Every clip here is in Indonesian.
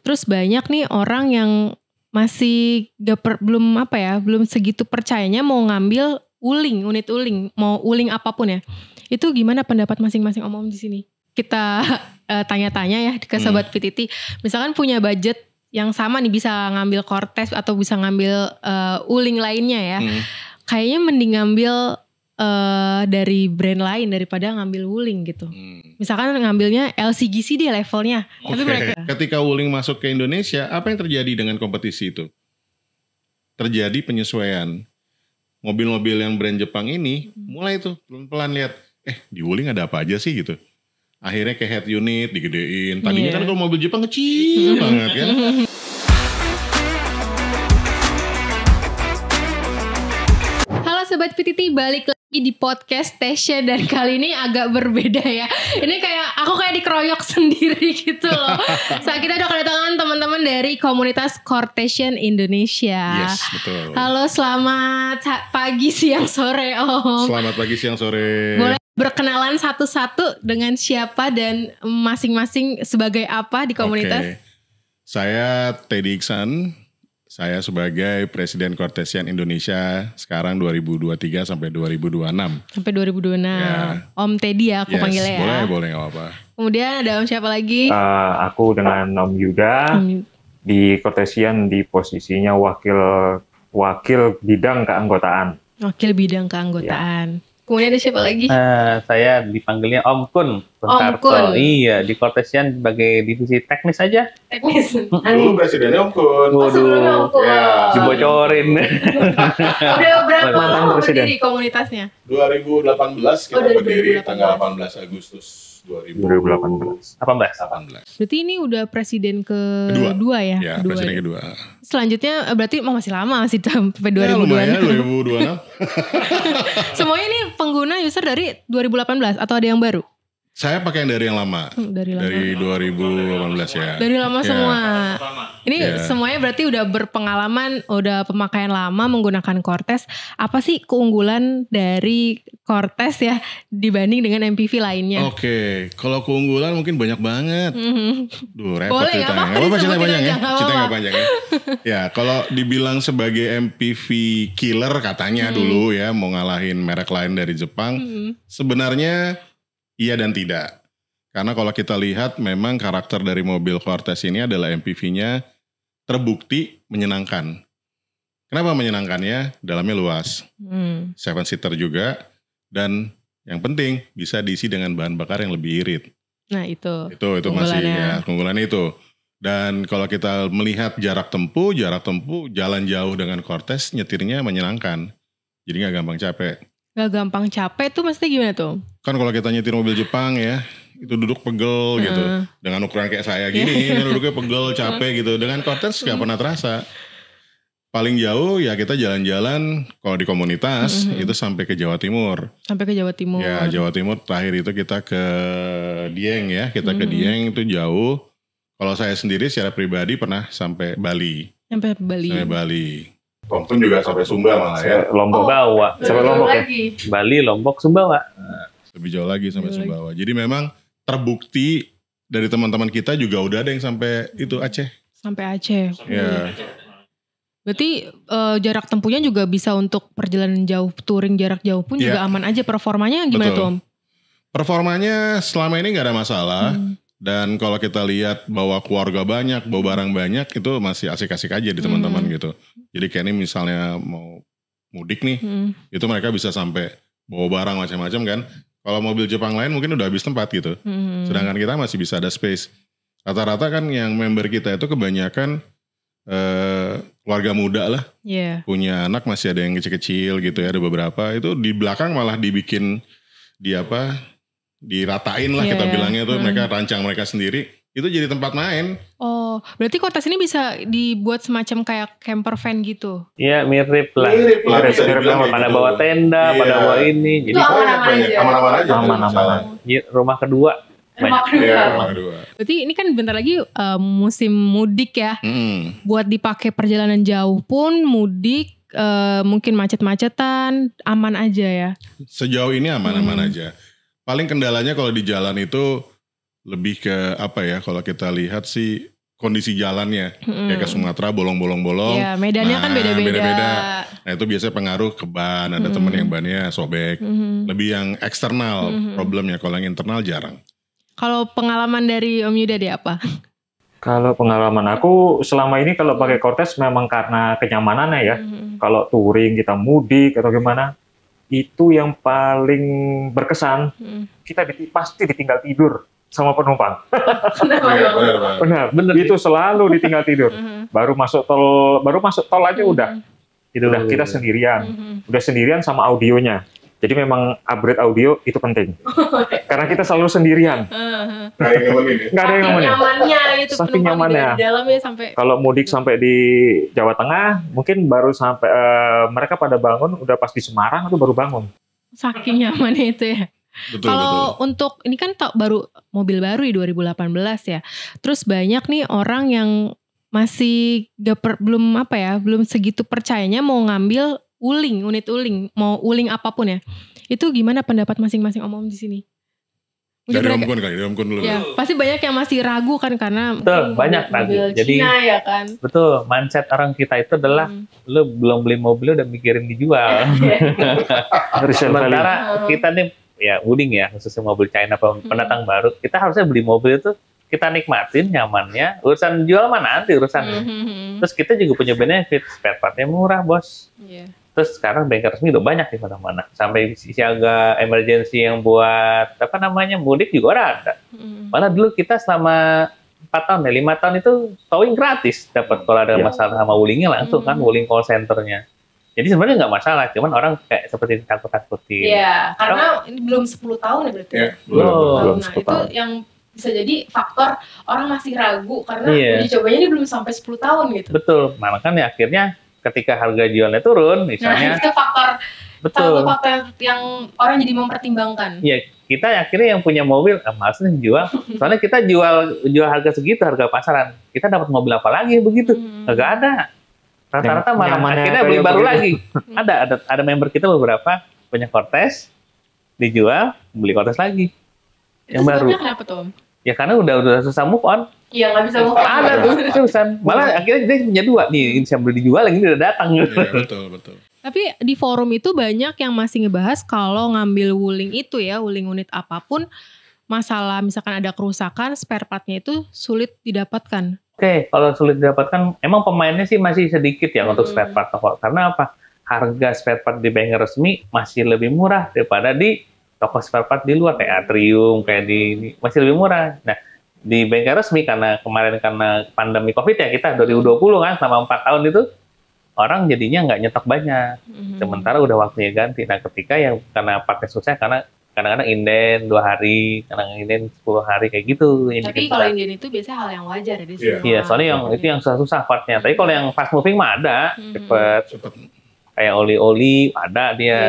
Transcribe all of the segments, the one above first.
Terus banyak nih orang yang masih belum segitu percayanya mau ngambil unit uling, mau uling apapun ya. Itu gimana pendapat masing-masing Om di sini? Kita tanya-tanya ya ke Sobat PTT. Misalkan punya budget yang sama nih, bisa ngambil Cortez atau bisa ngambil uling lainnya ya. Kayaknya mending ngambil dari brand lain daripada ngambil wuling gitu. Misalkan ngambilnya LCGC dia levelnya. Tapi mereka ketika wuling masuk ke Indonesia, apa yang terjadi dengan kompetisi itu? Terjadi penyesuaian. Mobil-mobil yang brand Jepang ini mulai tuh pelan-pelan lihat, di wuling ada apa aja sih gitu. Akhirnya ke head unit digedein. Tadinya kan kalau mobil Jepang kecil banget kan. Sobat PTT, balik lagi di podcast Tasya, dan kali ini agak berbeda ya. Ini aku kayak dikeroyok sendiri gitu loh. Saat kita udah kedatangan teman-teman dari komunitas Cortesian Indonesia. Yes, betul. Halo, selamat pagi, siang, sore Om. Selamat pagi, siang, sore. Boleh berkenalan satu-satu dengan siapa dan masing-masing sebagai apa di komunitas? Saya Teddy Iksan. Saya sebagai Presiden Cortesian Indonesia sekarang 2023 sampai 2026. Sampai 2026. Ya. Om Teddy ya aku panggilnya ya. Boleh gak apa-apa. Kemudian ada Om siapa lagi? Aku dengan Om Yuda. Di Cortesian di posisinya wakil bidang keanggotaan. Wakil bidang keanggotaan. Ya. Kemudian ada siapa lagi? Saya dipanggilnya Om Kun. Om Kun. Iya, di Cortesian sebagai divisi teknis aja. Teknis. Dulu presidennya Om Kun. Sebelumnya Om Kun. Ya, dibocorin. Udah berapa lama berdiri komunitasnya? 2018 kita berdiri tanggal 18 Agustus 2018. 18. Berarti ini udah presiden kedua ya? Ya, presiden kedua. Selanjutnya berarti masih lama, masih sampai 2026. Ya, lumayan 2026. Semuanya ini pengguna user dari 2018 atau ada yang baru? Saya pakai yang dari yang lama. Dari 2018 ya. Dari lama semua. Ini semuanya berarti udah berpengalaman, udah pemakaian lama menggunakan Cortez. Apa sih keunggulan dari Cortez ya dibanding dengan MPV lainnya? Oke, kalau keunggulan mungkin banyak banget. Duh, repot ceritanya. Boleh, cerita panjang ya? Cerita nggak panjang ya? Ya, kalau dibilang sebagai MPV killer katanya dulu ya, mau ngalahin merek lain dari Jepang, sebenarnya iya dan tidak. Karena kalau kita lihat memang karakter dari mobil Cortez ini adalah MPV-nya terbukti menyenangkan. Kenapa menyenangkannya? Dalamnya luas. 7-seater juga. Dan yang penting bisa diisi dengan bahan bakar yang lebih irit. Nah itu masih ya keunggulannya itu. Dan kalau kita melihat jarak tempuh jalan jauh dengan Cortez nyetirnya menyenangkan. Jadi gak gampang capek. Gak gampang capek tuh maksudnya gimana tuh? Kan kalau kita nyetir mobil Jepang ya, itu duduk pegel gitu. Dengan ukuran kayak saya gini, duduknya pegel, capek gitu. Dengan Cortez gak pernah terasa. Paling jauh ya kita jalan-jalan, kalau di komunitas itu sampai ke Jawa Timur. Sampai ke Jawa Timur. Ya Jawa Timur, terakhir itu kita ke Dieng ya. Kita ke Dieng itu jauh. Kalau saya sendiri secara pribadi pernah sampai Bali. Sampai Bali. Om Kun juga sampai Sumba malah ya. Lombok Bawa. Sampai Lombok ya. Bali, Lombok, Sumbawa. Nah, lebih jauh lagi sampai Sumbawa. Jadi memang terbukti dari teman-teman kita juga udah ada yang sampai itu Aceh. Sampai Aceh. Ya. Berarti jarak tempuhnya juga bisa untuk perjalanan jauh, touring jarak jauh pun juga aman aja. Performanya gimana tuh Om? Performanya selama ini gak ada masalah. Dan kalau kita lihat bawa keluarga banyak, bawa barang banyak, itu masih asik-asik aja di teman-teman gitu. Jadi kayak ini misalnya mau mudik nih, itu mereka bisa sampai bawa barang macam-macam kan. Kalau mobil Jepang lain mungkin udah habis tempat gitu. Sedangkan kita masih bisa ada space. Rata-rata kan yang member kita itu kebanyakan keluarga muda lah. Punya anak masih ada yang kecil-kecil gitu ya, ada beberapa. Itu di belakang malah dibikin diratain lah kita bilangnya tuh, mereka rancang mereka sendiri, itu jadi tempat main. Oh, berarti Cortez ini bisa dibuat semacam kayak camper van gitu? Iya, mirip lah. Pada bawa tenda, pada bawa ini. Jadi aman-aman aja. Rumah kedua. Rumah kedua. Berarti ini kan bentar lagi musim mudik ya. Buat dipakai perjalanan jauh pun mudik, mungkin macet-macetan, aman aja ya? Sejauh ini aman-aman aja. Paling kendalanya kalau di jalan itu lebih ke apa ya, kalau kita lihat sih kondisi jalannya. Kayak ke Sumatera bolong-bolong-bolong. Iya, medannya kan beda-beda. Nah itu biasanya pengaruh ke ban. Ada temen yang bannya sobek. Lebih yang eksternal problemnya. Kalau yang internal jarang. Kalau pengalaman dari Om Yuda deh apa? Kalau pengalaman aku selama ini kalau pakai Cortez memang karena kenyamanannya ya. Kalau touring kita mudik atau gimana, itu yang paling berkesan. Kita pasti ditinggal tidur sama penumpang. Benar. Itu selalu ditinggal tidur. Baru masuk tol aja udah kita sendirian. Udah sendirian sama audionya. Jadi memang upgrade audio itu penting. Karena kita selalu sendirian. Nggak ada yang nemenin. Nyamannya itu Saking nyamannya. Di dalamnya sampai. Kalau mudik sampai di Jawa Tengah, mungkin baru sampai mereka pada bangun udah pas di Semarang itu baru bangun. Saking nyamannya itu ya. Betul. Kalau untuk ini kan baru mobil baru ya 2018 ya. Terus banyak nih orang yang masih belum segitu percayanya mau ngambil unit uling, mau uling apapun ya. Itu gimana pendapat masing-masing Om di sini? Dari Om Kun kali, dari Om Kun dulu. Ya, pasti banyak yang masih ragu kan karena betul, banyak ragu. Jadi Cina ya kan. Betul, mindset orang kita itu adalah lu belum beli mobil udah mikirin dijual. Sementara kita nih ya uling ya, khususnya mobil China pendatang baru, kita harusnya beli mobil itu kita nikmatin nyamannya, urusan jual mana nanti urusannya. Terus kita juga punya benefit, spare partnya murah bos. Terus sekarang bengkel resmi udah banyak di mana-mana. Sampai siaga emergency yang buat mudik juga ada. Malah dulu kita selama 4 tahun 5 tahun itu towing gratis dapat kalau ada masalah sama wulingnya langsung kan wuling call centernya. Jadi sebenarnya nggak masalah, cuman orang kayak seperti takut-takutin. Iya, karena ini belum 10 tahun ya berarti. Ya, belum 10 itu tahun. yang bisa jadi faktor orang masih ragu karena uji cobanya ini belum sampai 10 tahun gitu. Betul, makanya akhirnya ketika harga jualnya turun, misalnya. Nah, itu faktor, betul. satu faktor yang orang jadi mempertimbangkan. Iya, kita akhirnya yang punya mobil, males nih jual. Soalnya kita jual harga segitu, harga pasaran. Kita dapat mobil apa lagi begitu? Nggak ada. Rata-rata malah akhirnya beli baru lagi. Ada member kita beberapa punya Cortez, dijual, beli Cortez lagi. Itu yang baru. Kenapa tuh Om? Ya karena udah susah move on. Iya nggak bisa move on. Ada tuh terusan. Malah akhirnya dia punya 2 nih, ini sambil dijual yang ini udah datang. Iya, betul. Tapi di forum itu banyak yang masih ngebahas kalau ngambil wuling itu ya, wuling unit apapun, masalah misalkan ada kerusakan, spare partnya itu sulit didapatkan. Oke, kalau sulit didapatkan, emang pemainnya sih masih sedikit ya untuk spare part. Karena apa? Harga spare part di bengkel resmi masih lebih murah daripada di toko spare part di luar kayak Atrium, kayak di masih lebih murah. Nah, di bengkel resmi karena pandemi Covid ya kita 2020 kan selama 4 tahun itu orang jadinya nggak nyetok banyak. Sementara udah waktunya ganti. Nah, ketika yang karena partnya susah karena kadang-kadang inden 2 hari, kadang-kadang inden 10 hari kayak gitu. Tapi kalau inden itu biasanya hal yang wajar ya di sini. Iya, soalnya itu yang susah-susah partnya. Tapi kalau yang fast moving mah ada, cepet. Kayak oli-oli ada dia,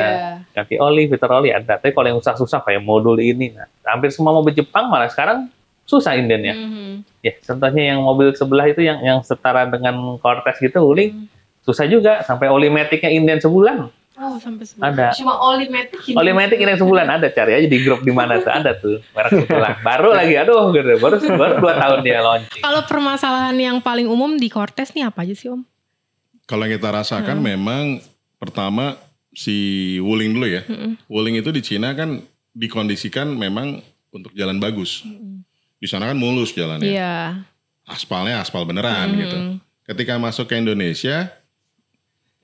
ganti oli, filter oli ada. Tapi kalau yang susah-susah kayak modul ini, nah, hampir semua mobil Jepang malah sekarang susah indennya. Ya, contohnya yang mobil sebelah itu yang setara dengan Cortez gitu, wuling susah juga. Sampai oli maticnya inden sebulan. Oh, sampai sebulan. Ada. Cuma oli matic ini. Oli matic inden sebulan ada, cari aja di grup di mana tuh ada tuh merek sebelah. Baru lagi, aduh, gitu. Baru 2 tahun dia launching. Kalau permasalahan yang paling umum di Cortez nih apa aja sih Om? Kalau yang kita rasakan memang pertama si wuling dulu ya. Wuling itu di Cina kan dikondisikan memang untuk jalan bagus. Di sana kan mulus jalannya. Iya. Aspalnya aspal beneran gitu. Ketika masuk ke Indonesia,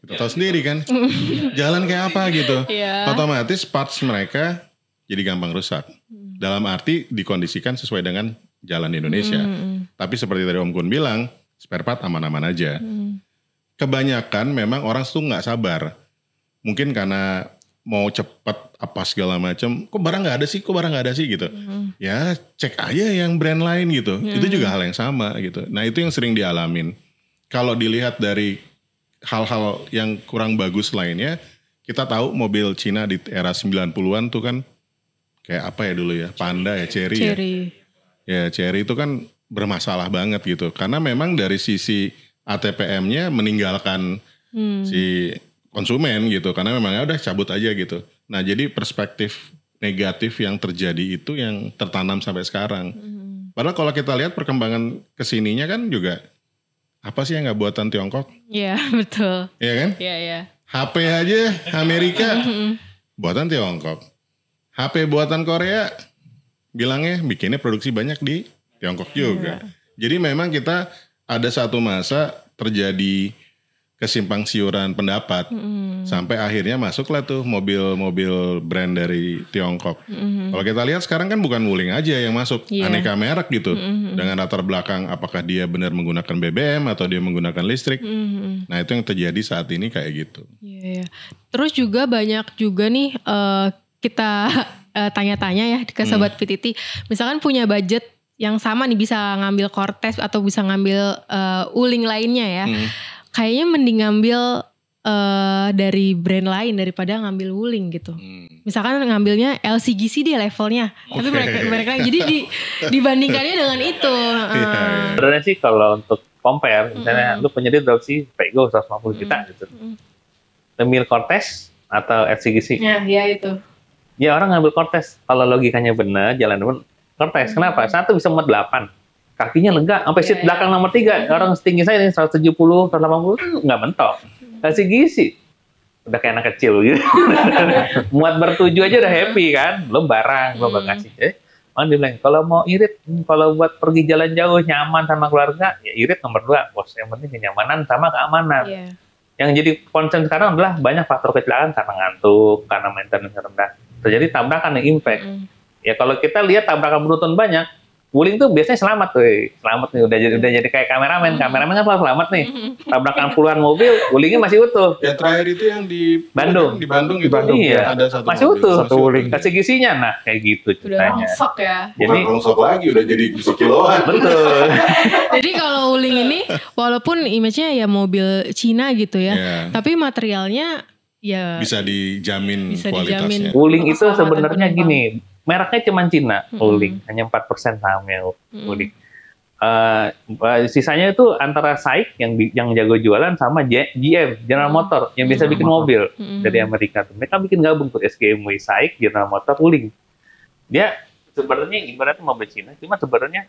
kita tahu sendiri kan, jalan kayak apa gitu. Otomatis parts mereka jadi gampang rusak. Dalam arti dikondisikan sesuai dengan jalan Indonesia. Tapi seperti tadi Om Kun bilang, spare part aman-aman aja. Kebanyakan memang orang tuh nggak sabar. Mungkin karena mau cepet apa segala macam. Kok barang nggak ada sih gitu. Ya cek aja yang brand lain gitu. Itu juga hal yang sama gitu. Nah itu yang sering dialamin. Kalau dilihat dari hal-hal yang kurang bagus lainnya, kita tahu mobil Cina di era 90-an tuh kan kayak apa ya dulu ya, Panda ya, Cherry. Ya Cherry itu kan bermasalah banget gitu. Karena memang dari sisi ATPM-nya meninggalkan si konsumen gitu. Karena memangnya udah cabut aja gitu. Nah jadi perspektif negatif yang terjadi itu yang tertanam sampai sekarang. Padahal kalau kita lihat perkembangan kesininya kan juga apa sih yang nggak buatan Tiongkok? Iya betul. Iya kan? Iya. HP aja Amerika buatan Tiongkok. HP buatan Korea bilangnya bikinnya produksi banyak di Tiongkok juga. Jadi memang kita ada satu masa terjadi kesimpang siuran pendapat sampai akhirnya masuklah tuh mobil-mobil brand dari Tiongkok. Kalau kita lihat sekarang kan bukan Wuling aja yang masuk, aneka merek gitu dengan latar belakang apakah dia benar menggunakan BBM atau dia menggunakan listrik. Nah itu yang terjadi saat ini kayak gitu. Iya. Terus juga banyak juga nih kita tanya-tanya ya ke sobat PTT, misalkan punya budget yang sama nih bisa ngambil Cortez atau bisa ngambil Wuling lainnya ya. Kayaknya mending ngambil dari brand lain daripada ngambil Wuling gitu. Misalkan ngambilnya LCGC dia levelnya. Tapi mereka jadi dibandingkannya dengan itu. Sebenarnya sih kalau untuk compare, misalnya lu punya duit berapa sih? Pego 150 juta gitu. Ngambil Cortez atau LCGC? Ya itu. Ya orang ngambil Cortez. Kalau logikanya benar, jalan benar. Cortez, kenapa? Satu bisa muat 8. Kakinya lega, sampai seat belakang nomor 3. Orang setinggi saya ini 170, 180, nggak mentok. Kasih gizi. Udah kayak anak kecil gitu. Muat bertuju aja udah happy kan. Belum barang, belum bagasi. Dia bilang, kalau mau irit, kalau buat pergi jalan jauh, nyaman sama keluarga, ya irit nomor 2. Bos, yang penting kenyamanan sama keamanan. Yang jadi concern sekarang adalah banyak faktor kecelakaan karena ngantuk, karena maintenance rendah. Terjadi tabrakan yang impact. Ya kalau kita lihat tabrakan beruntun banyak, Wuling tuh biasanya selamat nih, udah jadi kayak kameramen kan selalu selamat nih. Tabrakan puluhan mobil, Wulingnya masih utuh. Yang terakhir itu yang di Bandung gitu. Iya, ada satu masih mobil, utuh. masih Wuling. Kasih gisinya, nah kayak gitu ceritanya. Udah rongsok ya. Jadi rongsok lagi udah jadi gisi kiloan. betul. Jadi kalau Wuling ini walaupun image-nya ya mobil Cina gitu ya, tapi materialnya ya bisa dijamin kualitasnya. Wuling itu sebenarnya gini, mereknya cuma Cina, Wuling, hanya 4% sahamnya Wuling. Sisanya itu antara SAIC yang jago jualan sama GM, General Motor, yang bisa bikin mobil dari Amerika. Mereka bikin gabung tuh SGMW, SAIC, General Motor, Wuling. Dia sebenarnya ibaratnya mobil Cina, cuma sebenarnya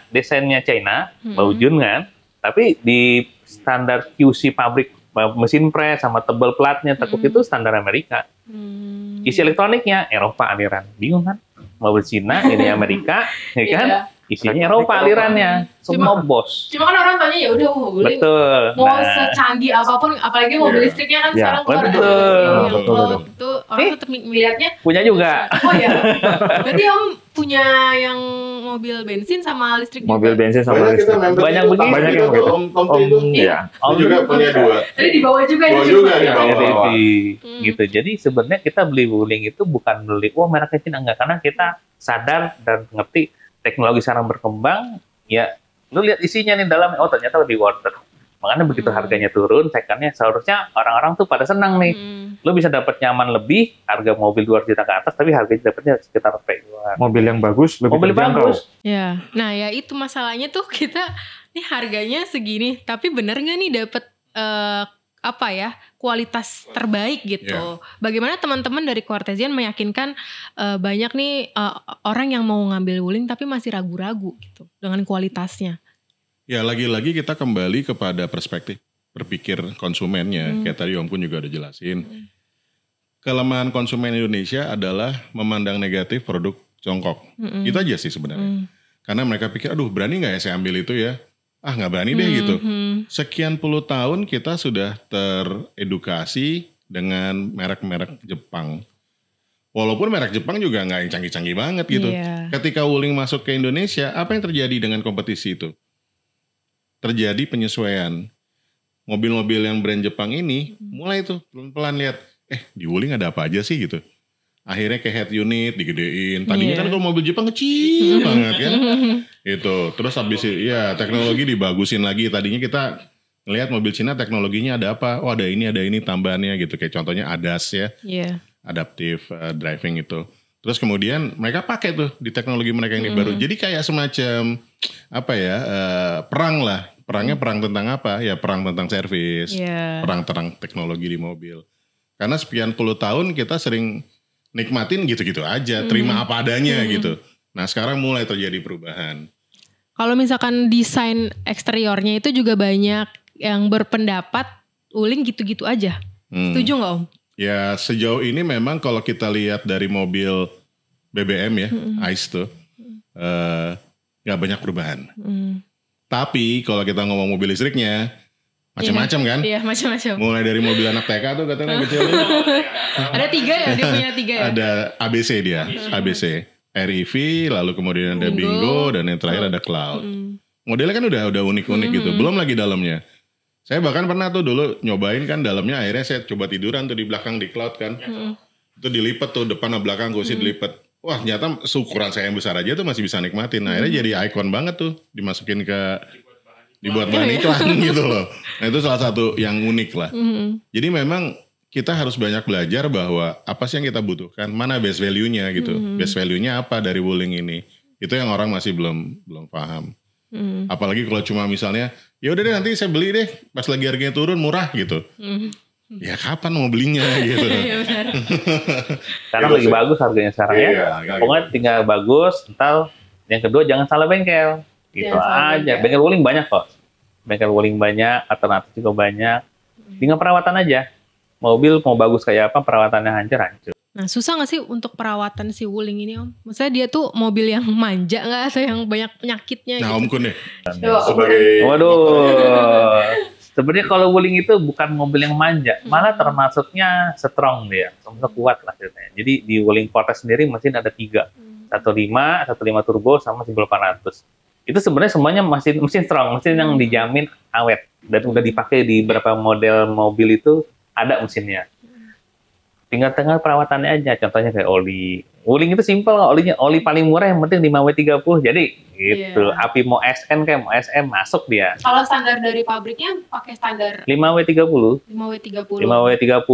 desainnya China, Baojun kan, tapi di standar QC pabrik mesin press sama tebal platnya tekuk itu standar Amerika. Isi elektroniknya Eropa aliran. Bingung kan? Mobil Cina ini Amerika, ya kan? Isinya Eropa alirannya. Semua bos. Cuma kan orang tanya ya udah Wuling. Betul. Mau secanggih apapun, apalagi mobil listriknya kan sekarang keluar betul. Itu orang tetap melihatnya. Punya juga. Oh ya. Berarti Om punya yang mobil bensin sama listrik juga. Mobil bensin sama listrik. Banyak begitu. Banyak yang begitu. Om itu. Iya. Om juga punya 2. Jadi di bawah juga Bawa ya. juga di bawah. Gitu. Jadi sebenarnya kita beli Wuling itu bukan beli mereknya Cina, enggak, karena kita sadar dan ngerti teknologi sekarang berkembang, ya lu lihat isinya nih dalamnya, oh ternyata lebih worth it. Makanya begitu harganya turun, secondnya seharusnya orang-orang tuh pada senang nih. Lu bisa dapat nyaman lebih, harga mobil 200 juta ke atas, tapi harganya dapatnya sekitar P2. Mobil yang bagus, lebih mobil bagus. Ya, nah ya itu masalahnya tuh kita nih harganya segini, tapi bener nggak nih dapat kualitas terbaik gitu. Bagaimana teman-teman dari Cortezian meyakinkan banyak nih orang yang mau ngambil Wuling tapi masih ragu-ragu gitu dengan kualitasnya. Ya lagi-lagi kita kembali kepada perspektif berpikir konsumennya. Kayak tadi Om pun juga udah jelasin. Kelemahan konsumen Indonesia adalah memandang negatif produk Tiongkok. Itu aja sih sebenarnya. Karena mereka pikir, aduh berani gak ya saya ambil itu ya? Ah nggak berani deh gitu. Sekian puluh tahun kita sudah teredukasi dengan merek-merek Jepang. Walaupun merek Jepang juga nggak yang canggih-canggih banget gitu. Ketika Wuling masuk ke Indonesia, apa yang terjadi dengan kompetisi itu? Terjadi penyesuaian. Mobil-mobil yang brand Jepang ini mulai tuh pelan-pelan lihat, di Wuling ada apa aja sih gitu. Akhirnya kayak head unit digedein. Tadinya kan kalau mobil Jepang kecil banget kan. Itu. Terus habis teknologi dibagusin lagi. Tadinya kita ngelihat mobil Cina teknologinya ada apa? Oh ada ini tambahannya gitu. Kayak contohnya ADAS ya. Adaptive driving itu. Terus kemudian mereka pakai tuh di teknologi mereka yang baru. Jadi kayak semacam perang lah. Perangnya perang tentang apa? Ya perang tentang servis. Perang tentang teknologi di mobil. Karena sekian puluh tahun kita sering nikmatin gitu-gitu aja, terima apa adanya gitu. Nah sekarang mulai terjadi perubahan. Kalau misalkan desain eksteriornya itu juga banyak yang berpendapat Wuling gitu-gitu aja. Setuju nggak Om? Ya sejauh ini memang kalau kita lihat dari mobil BBM ya, ICE tuh, nggak banyak perubahan. Tapi kalau kita ngomong mobil listriknya, macam-macam kan? Iya macam-macam. Mulai dari mobil anak TK tuh katanya kecil. Ada 3 ya, dia punya 3 ya? Ada ABC dia, ABC. REV, lalu kemudian ada Bingo, dan yang terakhir ada Cloud. Modelnya kan udah unik-unik gitu, belum lagi dalamnya. Saya bahkan pernah tuh dulu nyobain kan dalamnya, akhirnya saya coba tiduran tuh di belakang di Cloud kan. Itu dilipat tuh depan dan belakang kursi dilipat. Wah ternyata ukuran saya yang besar aja tuh masih bisa nikmatin. Nah akhirnya jadi ikon banget tuh, dimasukin ke dibuat bahan iklan gitu loh. Nah itu salah satu yang unik lah. Jadi memang kita harus banyak belajar bahwa apa sih yang kita butuhkan, mana best value-nya gitu. Best value-nya apa dari Wuling ini. Itu yang orang masih belum paham. Apalagi kalau cuma misalnya, ya udah deh nanti saya beli deh pas lagi harganya turun murah gitu. Ya kapan mau belinya gitu. Sekarang lagi bagus harganya sekarang ya. Pokoknya tinggal bagus, entar yang kedua jangan salah bengkel. Gitu aja. Bengkel Wuling banyak kok. Bengkel Wuling banyak, alternatif juga banyak. Tinggal perawatan aja. Mobil mau bagus kayak apa, perawatannya hancur. Nah susah gak sih untuk perawatan si Wuling ini Om? Maksudnya dia tuh mobil yang manja gak? Atau yang banyak penyakitnya Nah gitu? Om Kun deh. Sebagai... Waduh. Sebenarnya kalau Wuling itu bukan mobil yang manja. Malah termasuknya strong dia. Termasuk kuat lah ceritanya. Jadi di Wuling Forte sendiri mesin ada 3. 1.5 turbo sama 1.800. Itu sebenarnya semuanya mesin strong. Mesin yang dijamin awet. Dan udah dipakai di beberapa model mobil itu. Ada mesinnya. Tinggal perawatannya aja. Contohnya kayak oli. Wuling itu simpel. Oli paling murah yang penting 5W30. Jadi gitu. Api mau SN kayak mau SM masuk dia. Kalau standar dari pabriknya pakai standar 5W30. 5W30. 5W30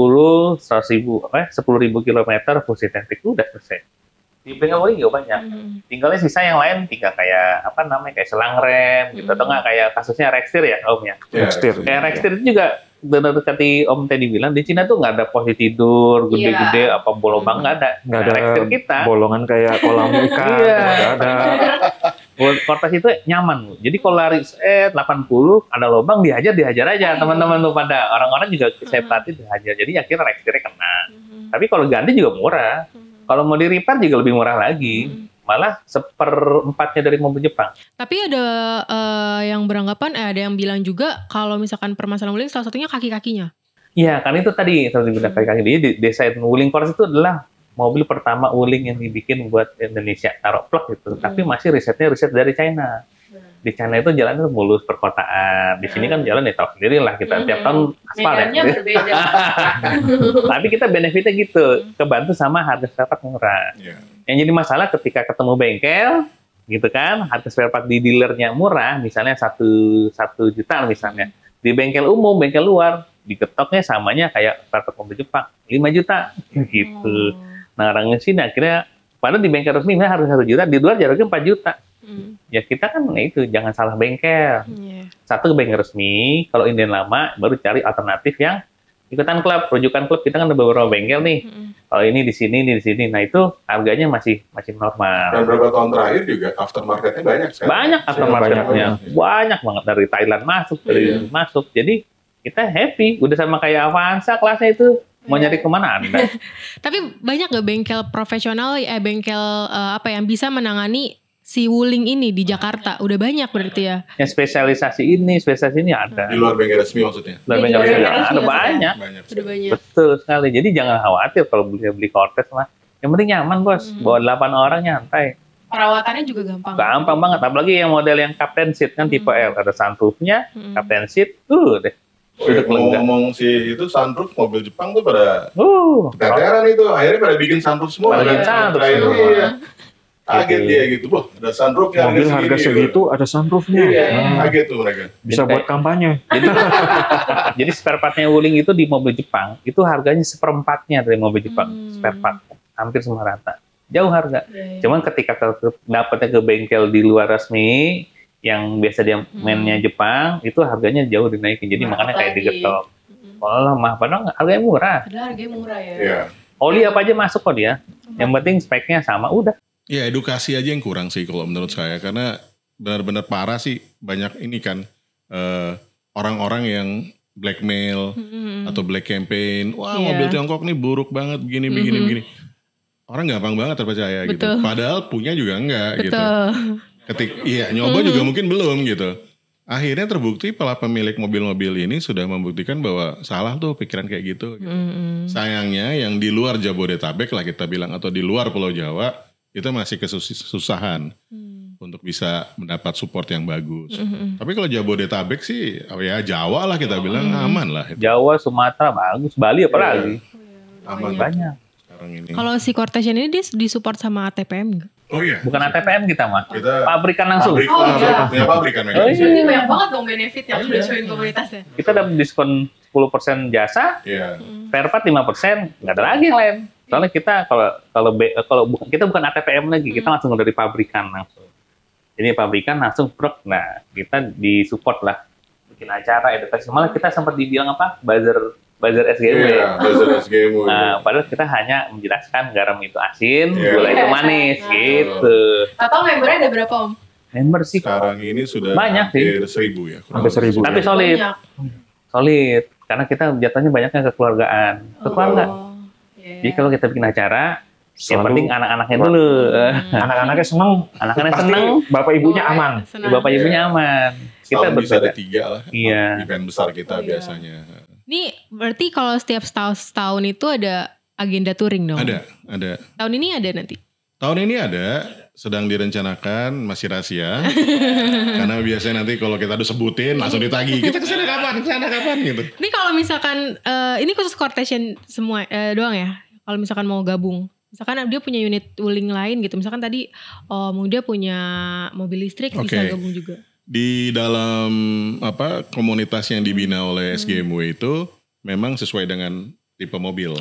10.000 kilometer full synthetic udah selesai. Di bengkel Wuling juga banyak. Tinggalnya sisa yang lain tinggal kayak apa namanya kayak selang rem gitu atau nggak kayak kasusnya Rextir ya Om ya. Rextir. Kayak Rextir itu juga benar tadi Om tadi bilang di Cina tuh nggak ada posisi tidur gede-gede apa bolong nggak ada. Nggak ada Rextir kita bolongan kayak kolam ikan. Nggak ada. Kortes itu nyaman. Jadi kalau lari 80 ada lubang dihajar aja teman-teman tuh pada orang-orang juga saya perhatiin dihajar. Jadi akhirnya Rextirnya kena. Tapi kalau ganti juga murah. Kalau mau di repair juga lebih murah lagi. Malah 1/4 dari mobil Jepang. Tapi ada yang beranggapan, ada yang bilang juga kalau misalkan permasalahan Wuling salah satunya kaki-kakinya. Iya, kan itu tadi seperti bilang kaki-kaki. Jadi desain Wuling Force itu adalah mobil pertama Wuling yang dibikin buat Indonesia, taruh plug gitu. Tapi masih riset dari China. Di China itu jalannya mulus perkotaan. Di sini kan jalan ya tahu sendiri lah kita tiap tahun aspal ya. Berbeda. Tapi kita benefitnya gitu, kebantu sama harga spare part murah. Yang jadi masalah ketika ketemu bengkel, gitu kan, harga spare part di dealernya murah, misalnya 1 juta misalnya. Di bengkel umum, bengkel luar, diketoknya samanya kayak spare part mobil Jepang, 5 juta, gitu. Nah orangnya sini akhirnya, padahal di bengkel resmi harus 1 juta, di luar jaraknya 4 juta. Ya kita kan itu jangan salah bengkel. Satu ke bengkel resmi, kalau Indian lama baru cari alternatif yang ikutan klub, rujukan klub kita kan ada beberapa bengkel nih. Kalau ini di sini, ini di sini. Nah itu harganya masih normal. Dan beberapa tahun terakhir juga aftermarketnya banyak sekali. Banyak aftermarketnya, banyak banget dari Thailand masuk, Jadi kita happy, udah sama kayak Avanza kelasnya itu. Mau nyari kemana Anda? Tapi banyak gak bengkel profesional, bengkel yang bisa menangani si Wuling ini di Jakarta? Udah banyak berarti ya? Yang spesialisasi ini ada. Di luar bengkel resmi maksudnya? Luar bengkel resmi ada banyak. Udah banyak. Betul sekali. Jadi jangan khawatir kalau beli Cortez mah. Yang penting nyaman bos. Bawa 8 orang nyantai. Perawatannya juga gampang. Gampang banget. Apalagi yang model yang captain seat kan tipe L. Ada sunroofnya, captain seat. Deh. Ngomong si itu sunroof mobil Jepang tuh pada keteteran itu. Akhirnya pada bikin sunroof semua. Bikin sunroof. Iya. Kaget dia gitu, wah ada sunroofnya. Mobil harga segitu ada sunroofnya. Kaget tuh mereka. Bisa buat kampanye. Jadi spare partnya Wuling itu di mobil Jepang itu harganya 1/4 dari mobil Jepang. Spare part hampir semua rata. Jauh harga. Cuman ketika dapatnya ke bengkel di luar resmi yang biasa dia mainnya Jepang itu harganya jauh dinaikin. Jadi makanya kayak digetok. Kalau mah padahal harganya murah. Padahal harganya murah ya. Oli apa aja masuk kok dia. Yang penting speknya sama udah. Ya edukasi aja yang kurang sih kalau menurut saya, karena benar-benar parah sih banyak ini kan orang-orang yang blackmail atau black campaign. Wah mobil Tiongkok nih buruk banget begini. Orang gampang banget terpercaya gitu. Padahal punya juga enggak gitu. Nyoba juga mungkin belum gitu. Akhirnya terbukti pemilik mobil-mobil ini sudah membuktikan bahwa salah tuh pikiran kayak gitu. Sayangnya yang di luar Jabodetabek lah kita bilang, atau di luar Pulau Jawa, itu masih kesusahan untuk bisa mendapat support yang bagus. Tapi kalau Jabodetabek sih, ya Jawa lah kita bilang aman lah. Jawa, Sumatera bagus, Bali apalagi. Aman banyak. Sekarang ini. Kalau si Cortesian ini dia disupport sama ATPM nggak? Oh iya. Bukan ATPM kita mah. Kita pabrikan langsung. Pabrikan. Ini banyak banget dong benefit yang udah join komunitasnya. Kita dapat diskon 10% jasa, spare part 5%, nggak ada lagi yang lain. Soalnya kita kalau kita bukan ATPM lagi, kita langsung dari pabrikan langsung. Jadi pabrikan langsung prok. Nah, kita disupport lah, bikin acara edukasi. Malah kita sempat dibilang apa? Buzzer SGMW. Buzzer SGMW. Nah, padahal kita hanya menjelaskan garam itu asin, gula itu manis, gitu. Total membernya ada berapa Om? Member sih sekarang ini sudah banyak sih. hampir 1.000 ya. Hampir 1.000. Tapi solid. Karena kita jatuhnya banyaknya kekeluargaan. Keluarga. Jadi kalau kita bikin acara, yang penting anak-anaknya dulu. Anak-anaknya seneng. Anak-anaknya Pasti seneng. Bapak ibunya aman. Bapak ibunya aman. Kita bisa ada berbeda. 3 lah. Iya. Event besar kita biasanya. Ini berarti kalau setiap setahun itu ada agenda touring dong? Ada. Tahun ini ada nanti? Tahun ini ada, sedang direncanakan, masih rahasia. Karena biasanya nanti kalau kita udah sebutin langsung ditagih. Kita kesana kapan gitu. Ini kalau misalkan, ini khusus Cortesian semua doang ya? Kalau misalkan mau gabung. Misalkan dia punya unit tooling lain gitu. Misalkan tadi dia punya mobil listrik bisa gabung juga. Di dalam komunitas yang dibina oleh SGMW itu memang sesuai dengan tipe mobil.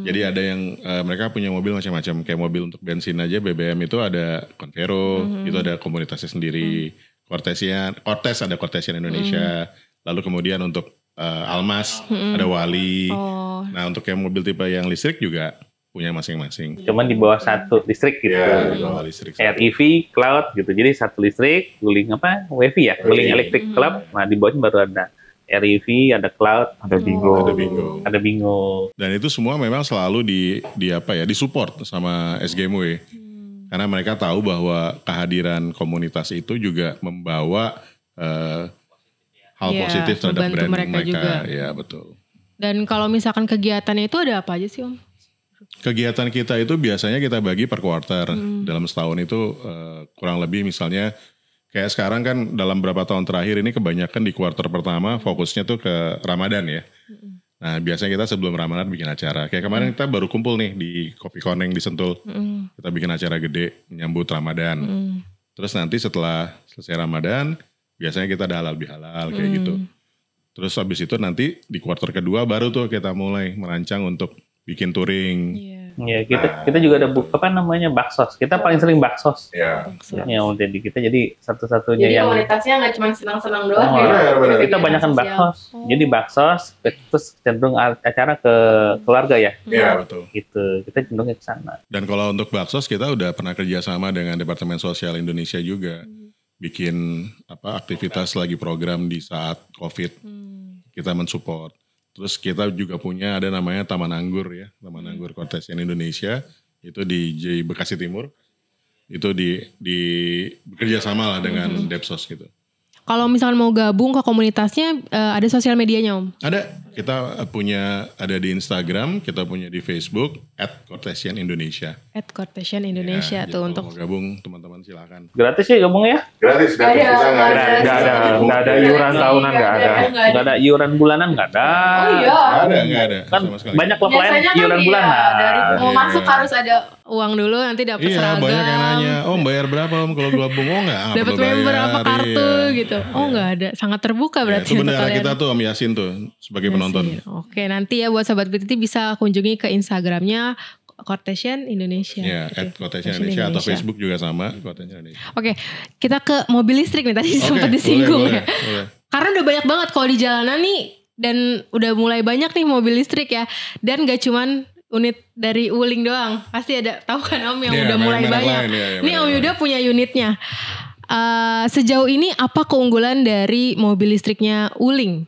Jadi ada yang mereka punya mobil macam-macam, kayak mobil untuk bensin aja BBM itu ada Convero, itu ada komunitasnya sendiri. Cortes ada Cortesian Indonesia. Lalu kemudian untuk Almas ada Wali. Nah untuk yang mobil tipe yang listrik juga punya masing-masing. Cuman di bawah satu listrik gitu. Di bawah listrik. REV, Cloud gitu. Jadi satu listrik, Wuling WEV ya, Wuling Electric Club. Nah di bawahnya baru ada REV, ada Cloud, ada Bingo. Dan itu semua memang selalu disupport sama SGMW. Karena mereka tahu bahwa kehadiran komunitas itu juga membawa hal positif terhadap brand mereka juga. Ya betul. Dan kalau misalkan kegiatannya itu ada apa aja sih Om? Kegiatan kita itu biasanya kita bagi per quarter. Dalam setahun itu kurang lebih misalnya kayak sekarang kan dalam beberapa tahun terakhir ini kebanyakan di quarter pertama fokusnya tuh ke Ramadan ya. Nah biasanya kita sebelum Ramadan bikin acara. Kayak kemarin kita baru kumpul nih di Kopi Koneng di Sentul. Kita bikin acara gede menyambut Ramadan. Terus nanti setelah selesai Ramadan biasanya kita ada halal bihalal kayak gitu. Terus habis itu nanti di quarter kedua baru tuh kita mulai merancang untuk bikin touring. Ya kita juga ada baksos. Kita paling sering baksos. Ya. Yang jadi kita jadi satu-satunya jadi yang. Jadi komunitasnya nggak cuma senang-senang doang. Kita banyakkan baksos. Jadi baksos terus cenderung acara ke keluarga ya. Iya betul. Gitu. Kita cenderungnya ke sana. Dan kalau untuk baksos kita udah pernah kerjasama dengan Departemen Sosial Indonesia juga. Bikin aktivitas lagi program di saat COVID. Kita mensupport. Terus kita juga punya ada namanya Taman Anggur ya, Taman Anggur Cortesian Indonesia, itu di Bekasi Timur, itu di bekerja sama lah dengan Depsos gitu. Kalau misalkan mau gabung ke komunitasnya, ada sosial medianya Om? Ada, kita ada di Instagram, kita punya di Facebook @Cortesian Indonesia. @Cortesian Indonesia tuh untuk mau gabung teman-teman silakan. Gratis ya gabung ya? Gratis. Nggak ada iuran tahunan, nggak ada. Nggak ada iuran bulanan, nggak ada. Oh iya. Nggak ada. Kan banyak klub lain iuran bulanan. Dari mau masuk harus ada uang dulu, nanti dapat seragam. Iya, banyak yang nanya, Om bayar berapa Om kalau gabung? Oh nggak dapat member apa kartu gitu. Oh nggak ada, sangat terbuka berarti. Itu bendera kita tuh Om Yasin tuh sebagai penonton. Oke, nanti ya buat Sobat BTT bisa kunjungi ke Instagramnya Cortesian Indonesia. Ya, @Cortesian Indonesia atau Facebook juga sama Cortesian Indonesia. Oke, kita ke mobil listrik nih tadi sempat disinggung ya. Boleh. Karena udah banyak banget kalau di jalanan nih dan udah mulai banyak nih mobil listrik ya. Dan gak cuman unit dari Wuling doang. Pasti ada, tahu kan Om yang Iya, udah mulai merek banyak. lain, iya, Ini merek Om lain. Yuda punya unitnya. Sejauh ini apa keunggulan dari mobil listriknya Wuling?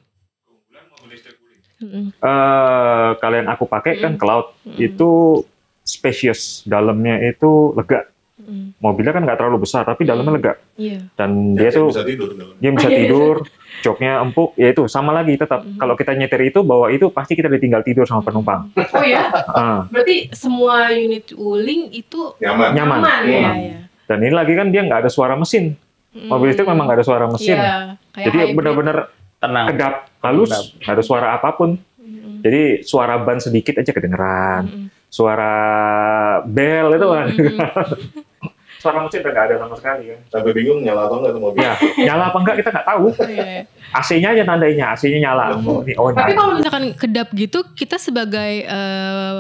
Kalau yang aku pakai kan Cloud, itu spacious, dalamnya itu lega. Mobilnya kan nggak terlalu besar, tapi dalamnya lega. Iya. Dan dia tuh bisa tidur dalam. dia bisa tidur, joknya empuk, ya itu sama lagi tetap. Kalau kita nyetir itu bawa itu pasti kita ditinggal tidur sama penumpang. Oh ya, Ah, berarti semua unit Wuling itu Nyaman. nyaman. ya, ya. Dan ini lagi kan dia nggak ada suara mesin. Mobil listrik memang nggak ada suara mesin. Iya, kayak Jadi hybrid. benar-benar Tenang. kedap, halus, nggak ada suara apapun. Jadi suara ban sedikit aja kedengeran. Suara bel itu kan. Suara mesin udah nggak ada sama sekali kan. Sampai bingung nyala atau enggak tuh mobil. Ya, nyala apa enggak kita nggak tahu. Iya, iya. AC-nya aja tandainya, AC-nya nyala. Oh, Tapi nyala. kalau misalkan kedap gitu, kita sebagai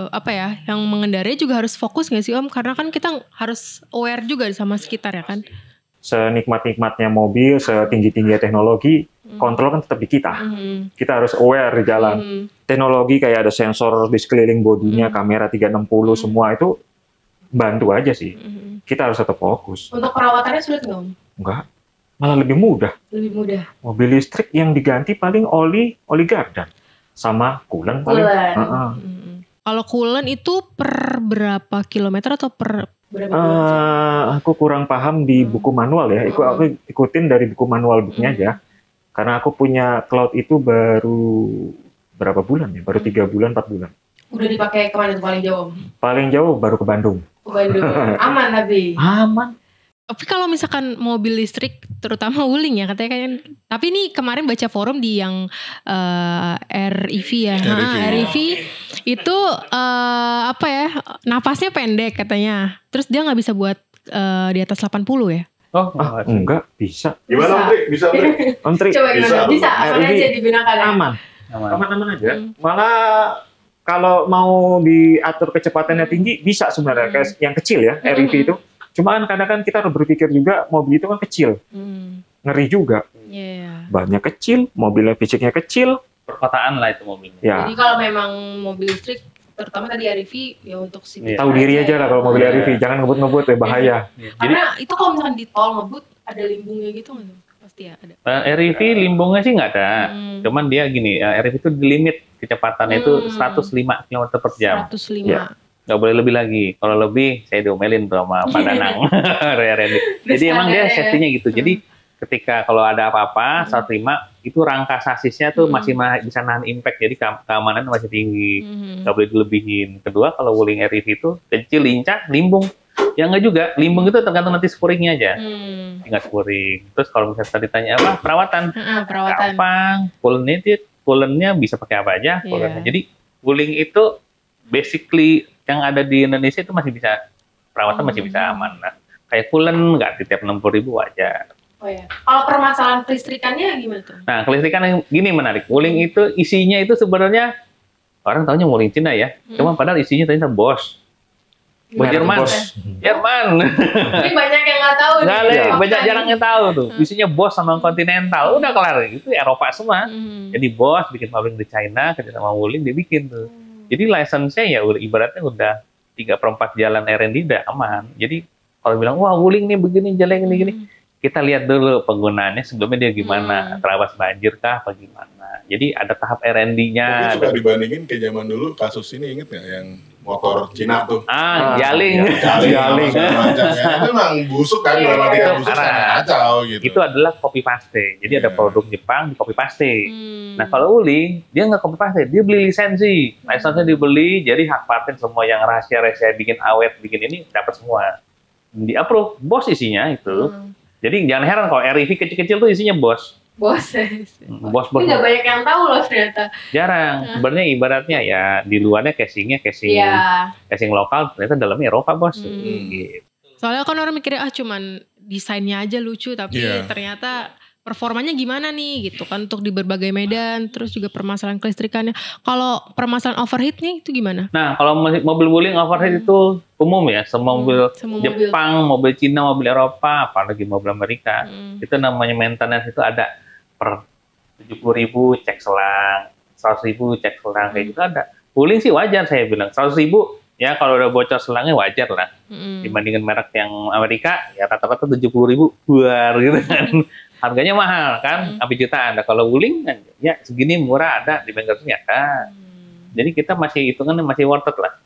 apa ya, yang mengendarai juga harus fokus nggak sih Om? Karena kan kita harus aware juga sama sekitar ya kan. Senikmat-nikmatnya mobil, setinggi-tingginya teknologi, kontrol kan tetap di kita. Kita harus aware di jalan. Teknologi kayak ada sensor di sekeliling bodinya, kamera 360 semua itu bantu aja sih. Kita harus tetap fokus. Untuk perawatannya sulit nggak Om? Enggak, malah lebih mudah. Lebih mudah. Mobil listrik yang diganti paling oli gardan sama coolant paling. Heeh. Kalau coolant itu per berapa kilometer atau per berapa bulan? Aku kurang paham di buku manual ya. Aku ikutin dari buku manual booknya aja. Karena aku punya Cloud itu baru berapa bulan ya? Baru 3 bulan, 4 bulan. Udah dipakai kemana tuh paling jauh Om? Paling jauh baru ke Bandung. Ke Bandung. Aman tapi. Aman. Tapi kalau misalkan mobil listrik, terutama Wuling ya katanya kan. Tapi ini kemarin baca forum di yang REV ya. REV itu apa ya? Napasnya pendek katanya. Terus dia nggak bisa buat di atas 80 ya? Oh, Enggak, bisa. Gimana Om Tri? Bisa Om Tri? Om Tri, Coba Bisa. gimana? Bisa, aman REV aja digunakan ya? aman. aman. Aman-aman aja. Malah kalau mau diatur kecepatannya tinggi, bisa sebenarnya. Kayak yang kecil ya, REV itu. Cuma kan kadang kan kita harus berpikir juga, mobil itu kan kecil. Ngeri juga. Iya. Bannya kecil, mobilnya fisiknya kecil. Perkotaan lah itu mobilnya. Ya, Jadi kalau memang mobil listrik, terutama tadi REV ya untuk si Iya. tahu diri aja lah kalau mobil Iya. REV. Jangan ngebut-ngebut ya, bahaya. Jadi Karena itu kalau misalkan di tol ngebut ada limbungnya gitu nggak tuh? Pasti ya ada. REV limbungnya sih nggak ada. Cuman dia gini, REV itu di limit kecepatannya itu 105 km per jam. 105. Ya. Nggak boleh lebih lagi. Kalau lebih, saya diomelin tuh sama Pak Danang. Jadi Udah emang dia standar ya. settingnya gitu. Jadi ketika kalau ada apa-apa, 105 itu rangka sasisnya tuh masih bisa nahan impact. Jadi keamanannya masih tinggi. Nggak boleh dilebihin. Kedua, kalau Wuling REV itu kecil, lincah, limbung. Ya nggak juga. Limbung itu tergantung nanti spuringnya aja. Tinggal spuring. Terus kalau misalnya tadi tanya apa? Perawatan. Perawatan. Gampang. Coolant-nya bisa pakai apa aja. Coolant-nya. Jadi Wuling itu basically yang ada di Indonesia itu masih bisa perawatan masih bisa aman. Nah, kayak coolant nggak di tiap 60.000 aja. Oh ya. Kalau permasalahan kelistrikannya gimana tuh? Nah, kelistrikan yang gini menarik. Wuling itu isinya itu sebenarnya orang taunya Wuling Cina ya. Cuma padahal isinya ternyata Bosch. Bosch Jerman. Jerman. Ini banyak yang nggak tahu nih. Nggak, banyak jarang yang tahu tuh. Isinya Bosch sama Continental. Udah kelar. Itu Eropa semua. Jadi Bosch bikin pabrik di China, kerja sama Wuling dia bikin tuh. Jadi license-nya ya udah ibaratnya udah 3/4 jalan R&D udah aman. Jadi kalau bilang wah Wuling nih begini jelek gini, kita lihat dulu penggunaannya sebelumnya dia gimana, terabas banjir kah apa gimana. Jadi ada tahap R&D-nya. Tapi suka dibandingin kayak zaman dulu kasus ini inget nggak yang motor Cina tuh? Jaling. Jaling. Itu emang busuk kan, dalam artian busuk kan kacau gitu. Itu adalah copy paste. Jadi ada produk Jepang di copy paste. Nah kalau Wuling, dia nggak copy paste, dia beli lisensi. Lisensinya dibeli, jadi hak paten semua yang rahasia-rahasia bikin awet, bikin ini dapat semua. Di approve, Bosch isinya itu. Jadi jangan heran kalau REV kecil-kecil tuh isinya Bosch. Bosch. Bosch. Ini nggak banyak yang tahu loh ternyata. Jarang. Sebenarnya ibaratnya ya di luarnya casingnya casing lokal, ternyata dalamnya Eropa Bos. Gitu. Soalnya kan orang mikirnya cuman desainnya aja lucu, tapi ternyata performanya gimana nih gitu kan untuk di berbagai medan, terus juga permasalahan kelistrikannya. Kalau permasalahan overheatnya itu gimana? Nah kalau mobil Wuling overheat itu umum ya, semua mobil Jepang, mobil Cina, mobil Eropa, apalagi mobil Amerika, itu namanya maintenance itu ada per 70.000 cek selang, 100.000 cek selang kayak gitu ada. Wuling sih wajar saya bilang. 100.000 ya kalau udah bocor selangnya wajar lah. Dibandingin merek yang Amerika ya rata-rata 70.000 buar gitu kan. Harganya mahal kan, sampai jutaan. Nah, kalau Wuling kan ya segini murah ada di bengkelnya ada. Jadi kita masih hitungannya masih worth it lah.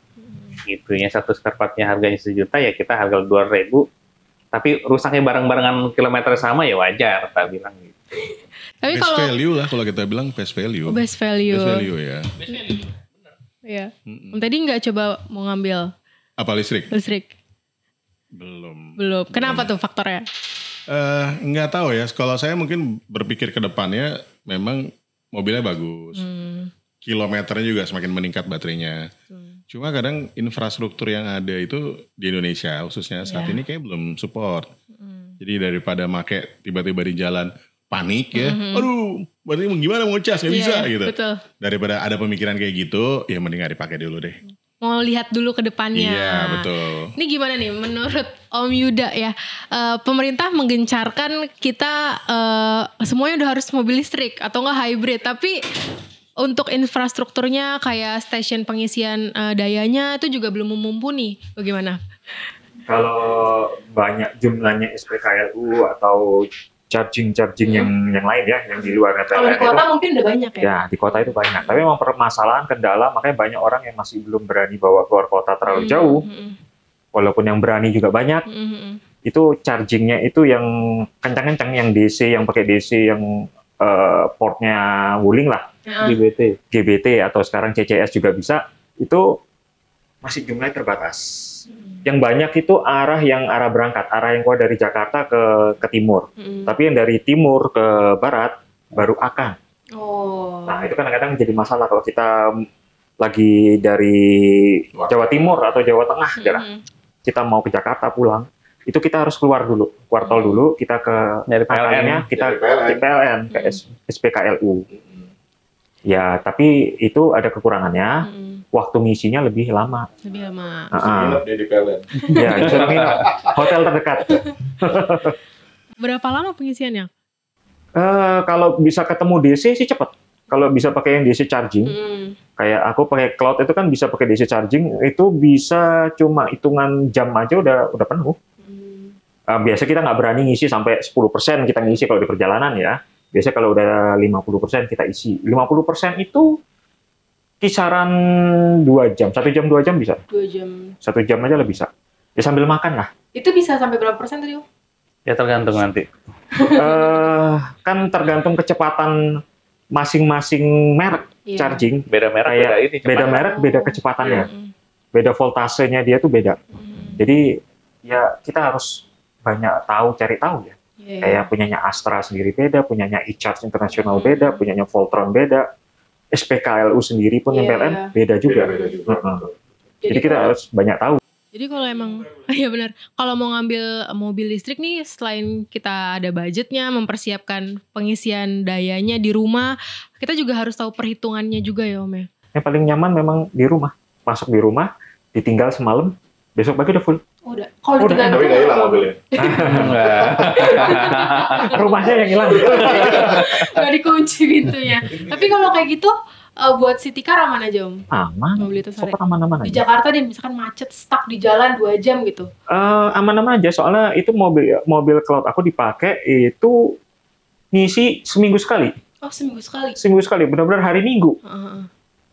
Gitu ya, satu spare partnya harganya 1 juta ya kita harga 200.000. Tapi rusaknya bareng-barengan kilometer sama ya wajar, kita bilang gitu. Tapi best kalau value lah kalau kita bilang best value. Best value. Best value ya. Iya. Tadi nggak coba mau ngambil Apa listrik? listrik? Belum. Kenapa tuh faktornya? Nggak tahu ya. Kalau saya mungkin berpikir ke depannya memang mobilnya bagus. Kilometernya juga semakin meningkat baterainya. Cuma kadang infrastruktur yang ada itu di Indonesia khususnya saat ini kayak belum support. Jadi daripada make tiba-tiba di jalan panik ya. Aduh, berarti gimana mau cas? Gak bisa gitu. Betul. Daripada ada pemikiran kayak gitu, ya mending gak dipakai dulu deh. Mau lihat dulu ke depannya. Iya, betul. Ini gimana nih menurut Om Yuda ya? Pemerintah menggencarkan kita semuanya udah harus mobil listrik atau enggak hybrid. Tapi untuk infrastrukturnya kayak stasiun pengisian dayanya itu juga belum mumpuni. Bagaimana? Kalau banyak jumlahnya SPKLU atau charging yang lain ya, yang di luar Kalau di kota mungkin udah banyak ya? Ya, di kota itu banyak. Tapi memang permasalahan kendala, makanya banyak orang yang masih belum berani bawa keluar kota terlalu jauh. Walaupun yang berani juga banyak. Itu chargingnya itu yang kencang-kencang, yang DC, yang pakai DC, yang portnya Wuling lah. GBT atau sekarang CCS juga bisa. Itu masih jumlahnya terbatas. Yang banyak itu arah berangkat, arah yang keluar dari Jakarta ke timur. Tapi yang dari timur ke barat baru akan. Nah, itu kadang-kadang jadi masalah kalau kita lagi dari Jawa Timur atau Jawa Tengah, kita mau ke Jakarta pulang, itu kita harus keluar tol dulu, kita ke dari PLN-nya, kita ke PLN, ke SPKLU. Ya, tapi itu ada kekurangannya. Waktu ngisinya lebih lama. Lebih lama. Nginep dia di PLN. Ya, disuruh nginep. Hotel terdekat. Berapa lama pengisiannya? Kalau bisa ketemu DC sih cepat. Kalau bisa pakai yang DC charging, kayak aku pakai cloud itu kan bisa pakai DC charging, itu bisa cuma hitungan jam aja udah penuh. Biasa kita nggak berani ngisi sampai 10% kita ngisi kalau di perjalanan ya. Biasa kalau udah 50% kita isi. 50% itu kisaran 2 jam, 1 jam 2 jam bisa. 2 jam. 1 jam aja lah bisa. Ya sambil makan lah. Itu bisa sampai berapa persen tadi? Ya tergantung nanti. Kan tergantung kecepatan masing-masing merek charging. Beda merek, Kayak beda ini. beda merek, beda kecepatannya. Beda voltasenya dia tuh beda. Jadi ya kita harus banyak cari tahu ya. Kayak punyanya Astra sendiri beda, punyanya eCharge International beda, punyanya Voltron beda. SPKLU sendiri pun yang PLN beda juga. Jadi kita harus banyak tahu. Jadi kalau emang, ya benar, kalau mau ngambil mobil listrik nih, selain kita ada budgetnya, mempersiapkan pengisian dayanya di rumah, kita juga harus tahu perhitungannya juga ya Om ya. Yang paling nyaman memang di rumah. Masuk di rumah, ditinggal semalam, besok pagi udah full. Udah. Kalau ditinggal tapi nggak hilang mobilnya. Rumahnya yang hilang. Nggak dikunci pintunya. Tapi kalau kayak gitu, buat city car aman aja Om? Aman. Mobilitas Super aman-aman di aja. Jakarta deh, misalkan macet, stuck di jalan 2 jam gitu. Aman-aman aja, soalnya itu mobil cloud aku dipakai itu ngisi seminggu sekali. Oh, seminggu sekali? Seminggu sekali, benar-benar hari Minggu.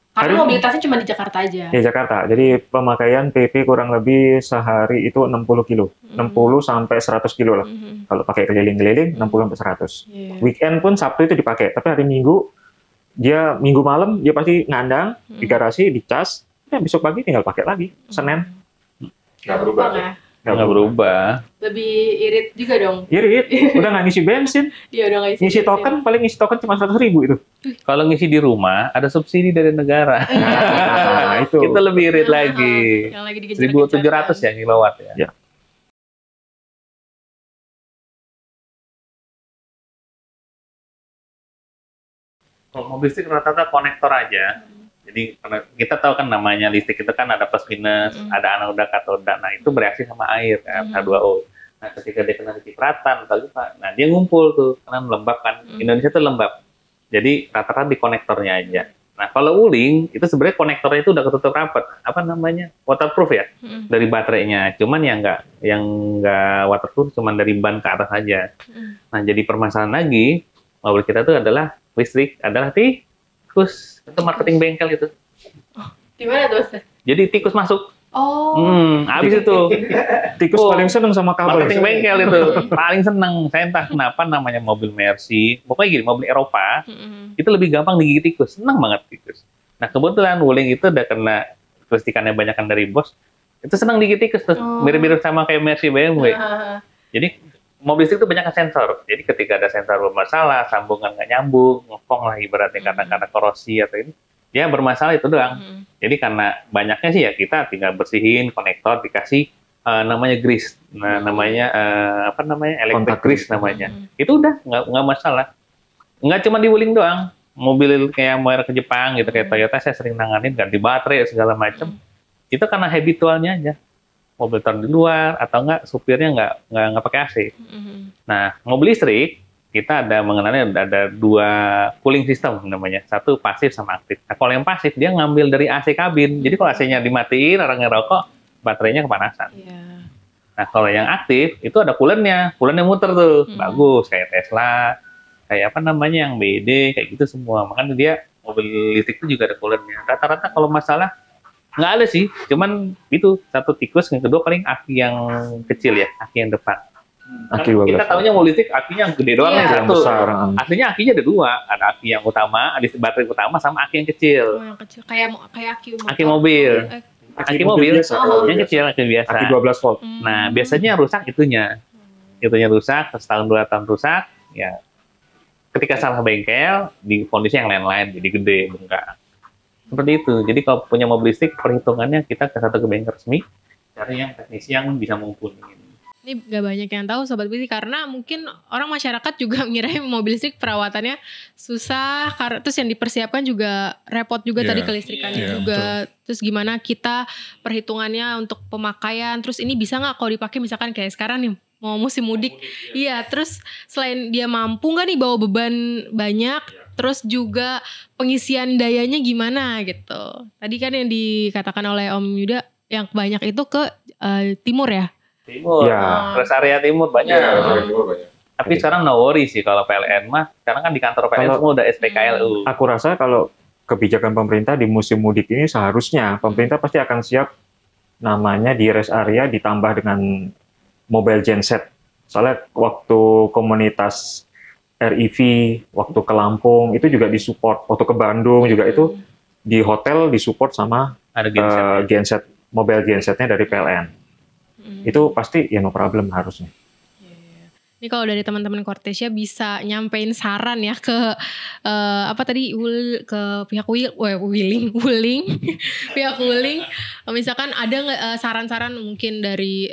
Karena mobilitasnya cuma di Jakarta aja. Di Jakarta. Jadi pemakaian PP kurang lebih sehari itu 60 kilo. 60 sampai 100 kilo lah. Kalau pakai keliling-keliling 60 sampai 100. Weekend pun Sabtu itu dipakai. Tapi hari Minggu, Minggu malam dia pasti ngandang di garasi, dicas. Ya besok pagi tinggal pakai lagi. Senin. Nggak berubah. Nggak berubah. Lebih irit juga dong. Irit. Udah nggak ngisi bensin. Iya, udah nggak ngisi token, paling ngisi token cuma 100.000 itu. Kalau ngisi di rumah, ada subsidi dari negara. Nah, itu. Kita lebih irit lagi. Yang lagi 1.700 ya kilowatt ya. Ya. Kalau mobil listrik rata-rata konektor aja. Jadi kita tahu kan namanya listrik itu kan ada plus minus, ada anoda katoda. Nah itu bereaksi sama air kan, H2O. Nah ketika dia kena cipratan atau lupa, nah dia ngumpul tuh karena lembab kan. Indonesia tuh lembab. Jadi rata-rata di konektornya aja. Nah, kalau Wuling itu sebenarnya konektornya itu udah ketutup rapat, apa namanya, waterproof ya, dari baterainya. Cuman yang nggak waterproof, cuman dari ban ke atas aja. Nah, jadi permasalahan lagi mobil kita itu adalah listrik, adalah tikus. Itu marketing bengkel itu. Di mana tuh Mas? Jadi tikus masuk. Habis itu. Tikus paling seneng sama kabel. Marketing bengkel itu paling seneng. Saya entah kenapa namanya mobil Mercy. Pokoknya gini, mobil Eropa itu lebih gampang digigit tikus. Seneng banget tikus. Nah kebetulan Wuling itu udah kena kelistrikannya banyakan dari bos. Itu seneng digigit tikus tuh. Mirip-mirip sama kayak Mercy BMW. Jadi mobil listrik itu banyak sensor. Jadi ketika ada sensor bermasalah, sambungan nggak nyambung, ngepong lah ibaratnya karena korosi atau ini. Ya bermasalah itu doang. Jadi karena banyaknya sih ya kita tinggal bersihin konektor, dikasih namanya grease, namanya apa namanya electric grease namanya. Itu udah nggak masalah. Nggak cuma di Wuling doang. Mobil kayak merek ke Jepang gitu kayak Toyota saya sering nanganin ganti baterai segala macam. Itu karena habitualnya aja. Mobil taruh di luar atau enggak supirnya nggak pakai AC. Nah mobil listrik kita ada mengenalnya ada 2 cooling system namanya. Satu pasif sama aktif. Nah, kalau yang pasif dia ngambil dari AC kabin. Jadi kalau AC-nya dimatiin, orang ngerokok, baterainya kepanasan. Nah, kalau yang aktif itu ada coolernya. Coolernya muter tuh. Bagus kayak Tesla, kayak apa namanya yang BD kayak gitu semua. Makanya dia mobil listrik itu juga ada coolernya. Rata-rata kalau masalah nggak ada sih. Cuman itu satu tikus, yang kedua paling aki yang kecil ya, aki yang depan. Aki 12. Kita tahunya mobil listrik akinya yang gede doang yang satu. besar. Aslinya akinya ada 2, ada aki yang utama, ada baterai utama sama aki yang kecil. Yang kecil kayak aki motor. Aki mobil. Aki mobil biasa, yang kecil, aki biasa. Aki 12 volt. Nah, biasanya rusak itunya. Itunya rusak, setahun 2 tahun rusak, ya. Ketika salah bengkel, di kondisi yang lain-lain jadi gede, bengkak. Seperti itu. Jadi kalau punya mobil listrik, perhitungannya kita ke satu ke bengkel resmi, cari yang teknisi yang bisa mumpuni. Ini gak banyak yang tahu Sobat Biti karena mungkin orang masyarakat juga ngirain mobil listrik perawatannya susah, terus yang dipersiapkan juga repot juga tadi kelistrikannya juga. Betul. Terus gimana kita perhitungannya untuk pemakaian, terus ini bisa gak kalau dipakai misalkan kayak sekarang nih mau musim mudik. Iya, terus selain dia mampu gak nih bawa beban banyak, terus juga pengisian dayanya gimana gitu. Tadi kan yang dikatakan oleh Om Yuda yang banyak itu ke timur ya. Timur, rest area timur banyak. Tapi sekarang no worry sih kalau PLN mah, karena kan di kantor PLN semua udah SPKLU. Aku rasa kalau kebijakan pemerintah di musim mudik ini seharusnya pemerintah pasti akan siap namanya di rest area ditambah dengan mobile genset. Soalnya waktu komunitas REV, waktu ke Lampung itu juga disupport, waktu ke Bandung juga itu di hotel disupport sama genset, mobile gensetnya dari PLN. Itu pasti ya no problem harusnya. Ini kalau dari teman-teman Cortesia bisa nyampein saran ya ke apa tadi ke pihak Wuling pihak Wuling. Misalkan ada nggak saran-saran mungkin dari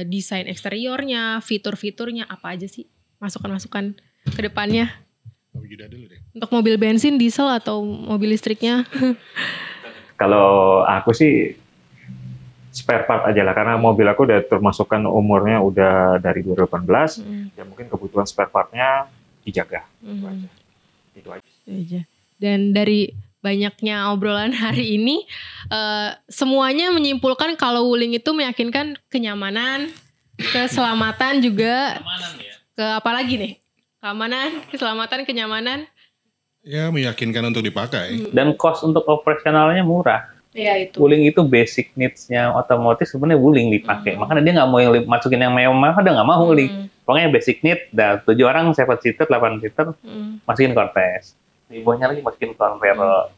desain eksteriornya, fitur-fiturnya apa aja sih masukan-masukan ke depannya? Untuk mobil bensin, diesel atau mobil listriknya? Kalau aku sih spare part aja lah, karena mobil aku udah termasukkan umurnya udah dari 2018, ya mungkin kebutuhan spare partnya dijaga. Itu aja. Dan dari banyaknya obrolan hari ini, semuanya menyimpulkan kalau Wuling itu meyakinkan kenyamanan, keselamatan juga, ke apa lagi nih? Keamanan, keselamatan, kenyamanan. Ya meyakinkan untuk dipakai. Dan cost untuk operasionalnya murah. Ya, itu. Wuling itu basic needs-nya otomotif sebenarnya Wuling dipakai. Makanya dia nggak mau yang masukin yang mewah, dia nggak mau Wuling. Pokoknya basic need, 7 orang, 7 seater, 8 seater, masukin Cortez. Di bawahnya lagi masukin Convero.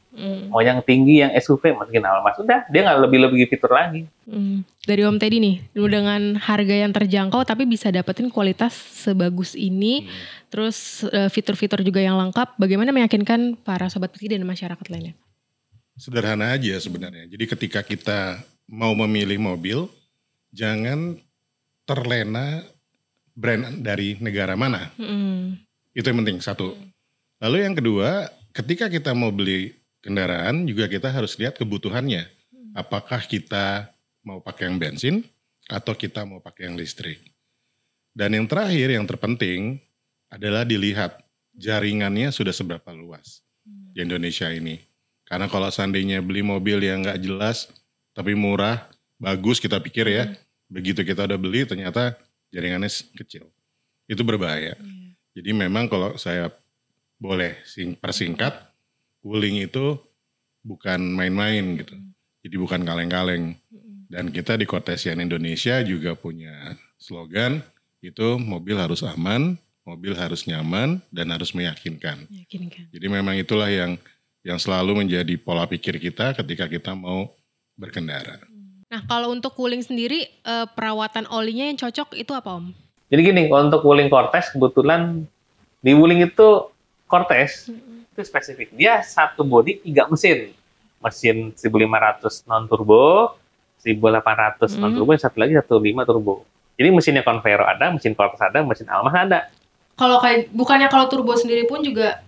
Mau yang tinggi, yang SUV, masukin Almas. Udah, dia nggak lebih-lebih fitur lagi. Dari Om Teddy nih, dengan harga yang terjangkau tapi bisa dapetin kualitas sebagus ini, terus fitur-fitur juga yang lengkap, bagaimana meyakinkan para Sobat Biti dan masyarakat lainnya? Sederhana aja sebenarnya. Jadi ketika kita mau memilih mobil, jangan terlena brand dari negara mana. Itu yang penting, satu. Lalu yang kedua, ketika kita mau beli kendaraan, juga kita harus lihat kebutuhannya. Apakah kita mau pakai yang bensin, atau kita mau pakai yang listrik. Dan yang terakhir, yang terpenting, adalah dilihat jaringannya sudah seberapa luas di Indonesia ini. Karena kalau seandainya beli mobil yang nggak jelas tapi murah, bagus kita pikir ya. Begitu kita udah beli ternyata jaringannya kecil. Itu berbahaya. Jadi memang kalau saya boleh persingkat, wuling itu bukan main-main gitu. Jadi bukan kaleng-kaleng. Dan kita di Cortesian Indonesia juga punya slogan, itu mobil harus aman, mobil harus nyaman, dan harus meyakinkan. Jadi memang itulah yang selalu menjadi pola pikir kita ketika kita mau berkendara. Nah kalau untuk wuling sendiri, perawatan olinya yang cocok itu apa Om? Jadi gini, kalau untuk wuling Cortez kebetulan di wuling itu Cortez itu spesifik. Dia satu bodi 3 mesin. Mesin 1500 non turbo, 1800 non turbo, yang satu lagi 15 turbo. Jadi mesinnya Convero ada, mesin Cortez ada, mesin Almas ada. Bukannya kalau turbo sendiri pun juga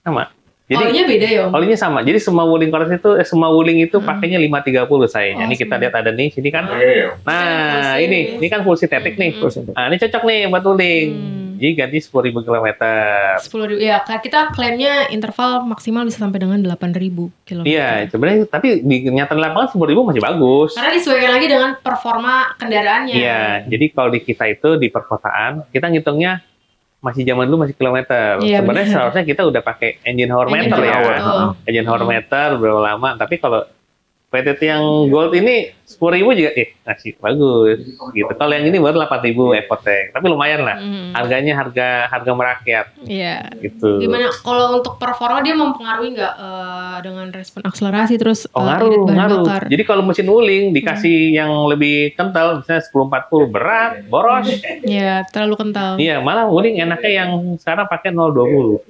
sama. Jadi olinya beda ya Om? Olinya sama. Jadi semua wuling Cortez itu semua wuling itu pakainya 530 sayangnya. Ini kita lihat ada nih sini kan. Nah, ini kan full synthetic nih. Nah, ini cocok nih buat wuling. Jadi ganti 10.000 km. 10.000 ya, kita klaimnya interval maksimal bisa sampai dengan 8.000 km. Iya, sebenarnya tapi di kenyataan lapangan 10.000 masih bagus. Karena disesuaikan lagi dengan performa kendaraannya. Iya, jadi kalau di kita itu di perkotaan kita ngitungnya masih zaman dulu masih kilometer. Iya, sebenarnya seharusnya kita udah pakai engine hour meter ya. Engine hour meter berapa lama, tapi kalau PTT yang Gold ini 10.000 juga masih bagus gitu. Kalau yang ini baru 8.000 Epotech, tapi lumayan lah. Harganya harga merakyat. Iya. Gitu. Gimana kalau untuk performa dia mempengaruhi nggak dengan respon akselerasi terus ngaruh. bakar? Jadi kalau mesin wuling dikasih yang lebih kental, misalnya 1040 berat, boros. Iya, terlalu kental. Iya, malah wuling enaknya yang sekarang pakai 020.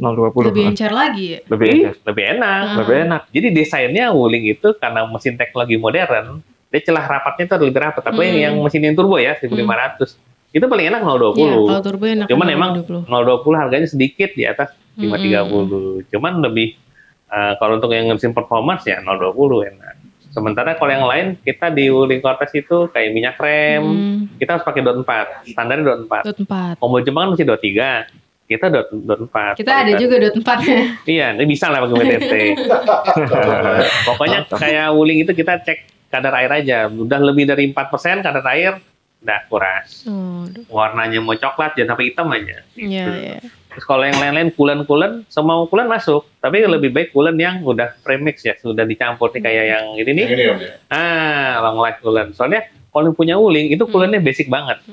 Lebih encer lagi ya? Lebih enak. Jadi desainnya wuling itu karena mesin teknologi modern, dia celah rapatnya itu lebih rapat. Tapi yang mesin yang turbo ya 1500 itu paling enak 020. Iya, kalau turbo enak. Cuman emang 020 harganya sedikit di atas 530. Cuman lebih kalau untuk yang mesin performance ya 020 enak. Sementara kalau yang lain kita di wuling Cortez itu kayak minyak rem, kita harus pakai dot 4. Standarnya dot 4. Mobil Jepang kan masih dot 3. Kita dot 4. Kita ada juga dot 4 ya. Iya, ini bisa lah pakai PTT. Pokoknya kayak wuling itu kita cek kadar air aja. Udah lebih dari 4% kadar air, udah kuras. Warnanya mau coklat, jangan sampai hitam aja. Iya. Terus kalau yang lain-lain kulen, semua kulen masuk. Tapi lebih baik kulen yang udah premix ya, sudah dicampur nih kayak yang ini nih. Long life kulen. Soalnya kalau yang punya wuling itu kulennya basic banget.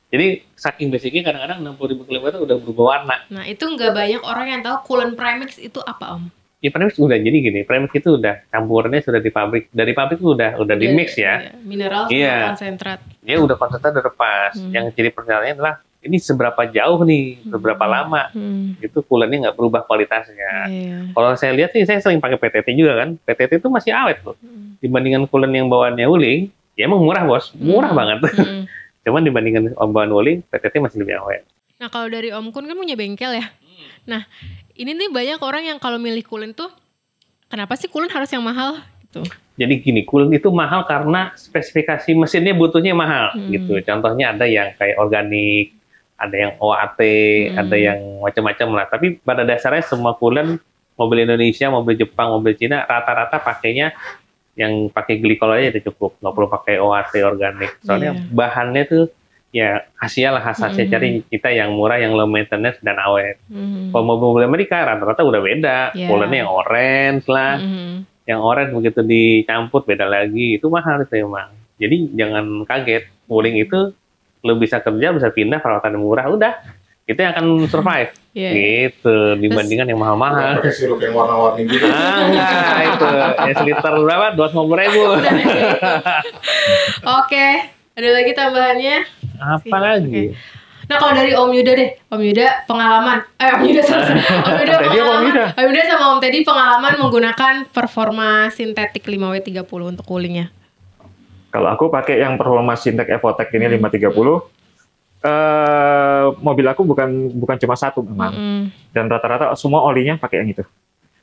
Jadi saking basicnya kadang-kadang 60.000 km udah berubah warna. Nah itu nggak banyak orang yang tahu coolant premix itu apa Om? Ya premix udah jadi gini, premix itu udah campurannya sudah di pabrik. Dari pabrik itu udah di mix ya. Mineral sama konsentrat. Dia udah konsentrat udah lepas. Yang jadi pertanyaannya adalah ini seberapa jauh nih, seberapa lama. Itu coolant-nya nggak berubah kualitasnya. Kalau saya lihat sih, saya sering pakai PTT juga kan. PTT itu masih awet loh. Dibandingkan coolant yang bawaannya wuling, ya emang murah bos, murah banget. Cuman dibandingkan bawaan wuling, PTT masih lebih awet. Nah kalau dari Om Kun kan punya bengkel ya. Nah ini nih banyak orang yang kalau milih coolant tuh, kenapa sih coolant harus yang mahal? Gitu. Jadi gini, coolant itu mahal karena spesifikasi mesinnya butuhnya mahal gitu. Contohnya ada yang kayak organik, ada yang OAT, ada yang macam-macam lah. Tapi pada dasarnya semua coolant, mobil Indonesia, mobil Jepang, mobil Cina, rata-rata pakainya yang pakai glikol aja udah cukup, nggak perlu pakai OAT organik. Soalnya bahannya tuh ya khasiat cari kita yang murah, yang low maintenance dan awet. Kalau mobil Amerika rata-rata udah beda, coolantnya yang orange lah, yang orange begitu dicampur beda lagi, itu mahal itu emang. Jadi jangan kaget, wuling itu lo bisa kerja, bisa pindah, perawatan yang murah, udah itu yang akan survive. Gitu, dibandingkan yang mahal-mahal. Pakai sirup yang warna-warni gitu. Enggak, itu. Ya seliter berapa? 250.000. Oke, ada lagi tambahannya? Apa lagi? Nah kalau dari Om Yuda deh, Om Yuda pengalaman, Om Yuda sama Om Teddy pengalaman menggunakan performa sintetik 5W30 untuk coolingnya. Kalau aku pakai yang performa Sintek Epotech ini 530, mobil aku bukan cuma satu memang, dan rata-rata semua olinya pakai yang itu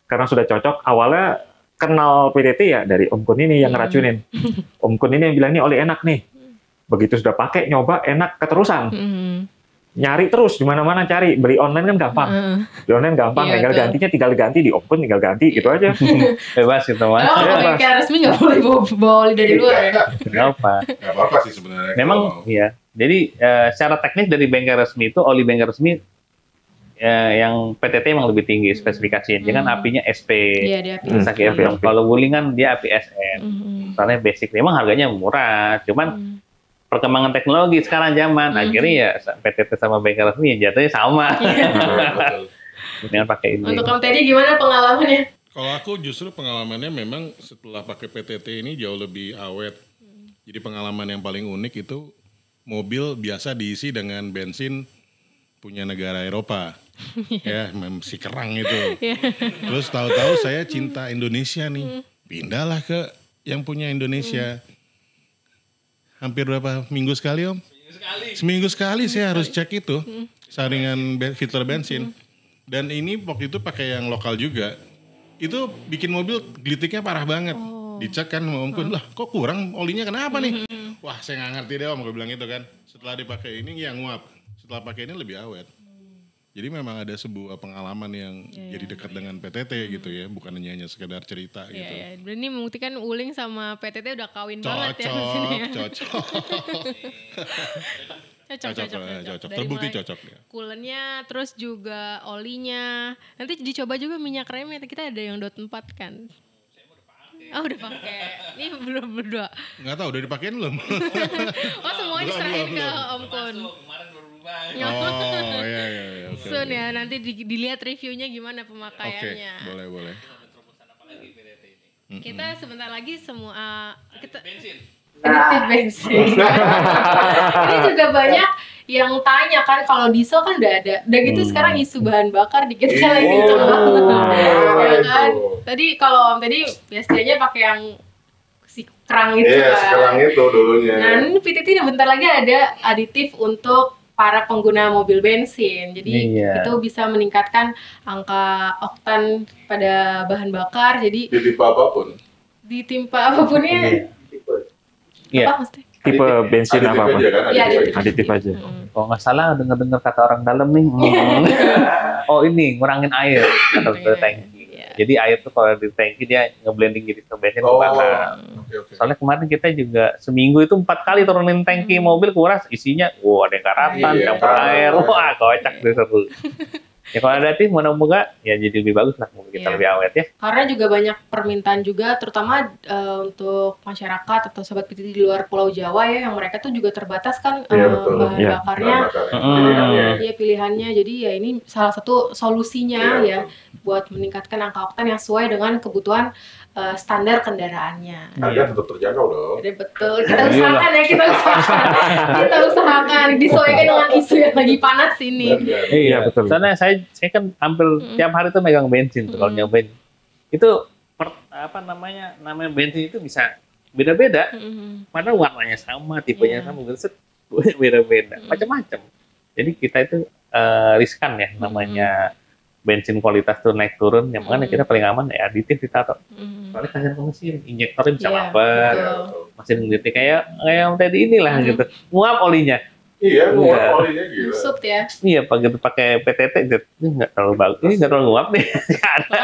karena sudah cocok. Awalnya kenal PTT ya dari Om Kun ini yang ngeracunin. Om Kun ini yang bilang ini oli enak nih, begitu sudah pakai nyoba enak keterusan. nyari terus di mana-mana cari, beli online kan gampang. Beli online gampang, tinggal gantinya tinggal ganti di open, tinggal ganti gitu aja. Bebas gitu Mas. Kalau bengkel resmi nggak boleh bawa oli dari luar ya? Nggak apa-apa sih sebenarnya. Memang iya. Jadi secara teknis dari bengkel resmi itu oli bengkel resmi yang PTT emang lebih tinggi spesifikasinya. Dia kan apinya SP. Iya, dia api. Kalau Wuling kan dia api SN. Soalnya basic. Memang harganya murah, cuman perkembangan teknologi sekarang zaman akhirnya ya PTT sama bengkel resmi ya jatuhnya sama. Dengan pakai ini. Untuk Om Teddy gimana pengalamannya? Kalau aku justru pengalamannya memang setelah pakai PTT ini jauh lebih awet. Jadi pengalaman yang paling unik itu mobil biasa diisi dengan bensin punya negara Eropa. Ya, si kerang itu. Terus tahu-tahu saya cinta Indonesia nih. Pindahlah ke yang punya Indonesia. Hampir berapa minggu sekali Om? Seminggu sekali saya harus cek itu saringan filter bensin. Dan ini waktu itu pakai yang lokal juga. Itu bikin mobil gelitiknya parah banget. Dicek kan sama Om Kun, lah kok kurang olinya kenapa nih? Wah saya nggak ngerti deh Om, gue bilang itu kan. Setelah dipakai ini yang nguap. Setelah pakai ini lebih awet. Jadi memang ada sebuah pengalaman yang jadi dekat dengan PTT gitu ya, bukan hanya sekedar cerita gitu. Iya, ini membuktikan Wuling sama PTT udah kawin banget ya di sini ya. Cocok. Terbukti cocok ya. Coolernya, terus juga olinya. Nanti dicoba juga minyak remnya. Kita ada yang .4 kan. Oh udah pakai. Ini belum berdua. Nggak tahu udah dipakein belum? Oh semua diserahin ke Om Kun. Oh iya. Soon ya, nanti dilihat reviewnya gimana pemakaiannya. Oke, boleh. Kita sebentar lagi kita bensin. bensin. Ini juga banyak yang tanya kan kalau diesel kan udah ada. Udah gitu sekarang isu bahan bakar dikit lagi kenceng banget. Ya kan? Tadi kalau Om tadi biasanya pakai yang si kerang itu kan. Iya, si kerang itu dulunya. Nah, ini PTT bentar lagi ada aditif untuk para pengguna mobil bensin. Jadi itu bisa meningkatkan angka oktan pada bahan bakar. Jadi ditimpa apapunnya. Apa maksudnya? Tipe bensin apapun. Aditif aja. Kalau nggak salah dengar kata orang dalam nih. Oh ini ngurangin air atau tangki. Jadi air tuh kalau di tangki dia ngeblending jadi ke bensin kebakar. Soalnya kemarin kita juga seminggu itu 4 kali turunin tangki mobil kuras isinya, ada yang karatan, campur air, wah kocak deh seru. Ya kalau ada tim moga-moga ya jadi lebih bagus lah mobil kita lebih awet ya. Karena juga banyak permintaan juga terutama untuk masyarakat atau sobat PT di luar Pulau Jawa ya yang mereka tuh juga terbatas kan bahan bakarnya. Iya pilihannya. Jadi ya ini salah satu solusinya ya buat meningkatkan angka oktan yang sesuai dengan kebutuhan standar kendaraannya. Harga tetap terjangkau dong. Jadi betul. Kita usahakan ya, kita usahakan disesuaikan dengan isu yang lagi panas ini. Iya betul. Soalnya saya kan hampir tiap hari tuh megang bensin tuh kalau nyobain. Itu namanya bensin itu bisa beda-beda. Padahal warnanya sama, tipenya sama, beda-beda, macam-macam. Jadi kita itu riskan ya namanya bensin kualitas tuh naik turun, yang makanya kita paling aman ya aditif ditaruh. Soalnya kasihan ke mesin, injektornya bisa lambat, mesin ngetik kayak tadi inilah gitu, nguap olinya. Iya, nguap olinya gitu. Nyusut ya. Iya, pakai PTT ini nggak terlalu bagus, ini nggak terlalu nguap nih.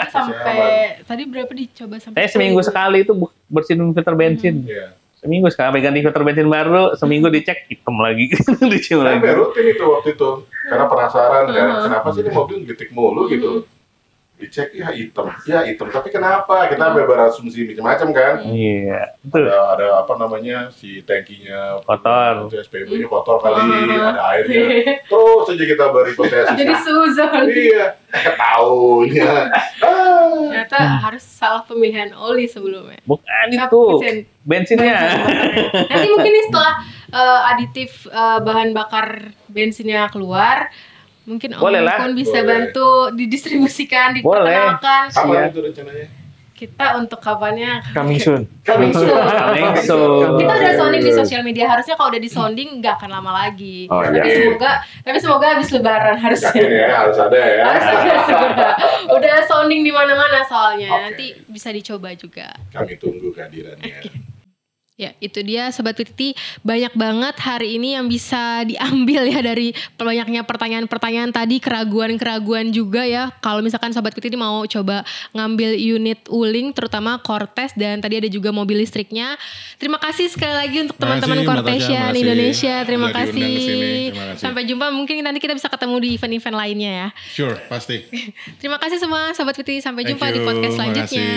Sampai tadi berapa dicoba sampai? Saya seminggu sekali itu bersihin filter bensin. Seminggu sekali ganti filter bensin baru, seminggu dicek hitam lagi, dicium lagi. Saya rutin itu waktu itu, karena penasaran kan, kenapa sih ini mobil getik mulu gitu. Dicek ya hitam, tapi kenapa? Kita berasumsi macam-macam kan. Iya, betul. Ada apa namanya si tangkinya kotor, SPBU-nya kotor kali, ada airnya. Terus aja kita berhipotesis. Jadi suzon. Iya, ketahunya. Ternyata harus salah pemilihan oli sebelumnya. Bukan itu, bensinnya. Nanti mungkin setelah aditif bahan bakar bensinnya keluar, mungkin Om Kun bisa bantu didistribusikan, diperkenalkan. Apa itu rencananya? Kita untuk kapannya coming soon. Kita udah sounding di sosial media, harusnya kalau udah di sounding nggak akan lama lagi. Tapi semoga habis Lebaran harusnya. Harus ada ya. Udah sounding di mana-mana soalnya. Nanti bisa dicoba juga. Kami tunggu kehadirannya. Ya, itu dia Sobat PTT, banyak banget hari ini yang bisa diambil ya dari banyaknya pertanyaan-pertanyaan tadi, keraguan-keraguan juga ya. Kalau misalkan Sobat PTT mau coba ngambil unit Wuling, terutama Cortez, dan tadi ada juga mobil listriknya. Terima kasih sekali lagi untuk teman-teman Cortesian Indonesia. Terima kasih. Sampai jumpa, mungkin nanti kita bisa ketemu di event-event lainnya ya. Sure, pasti. Terima kasih semua Sobat PTT, sampai jumpa di podcast selanjutnya.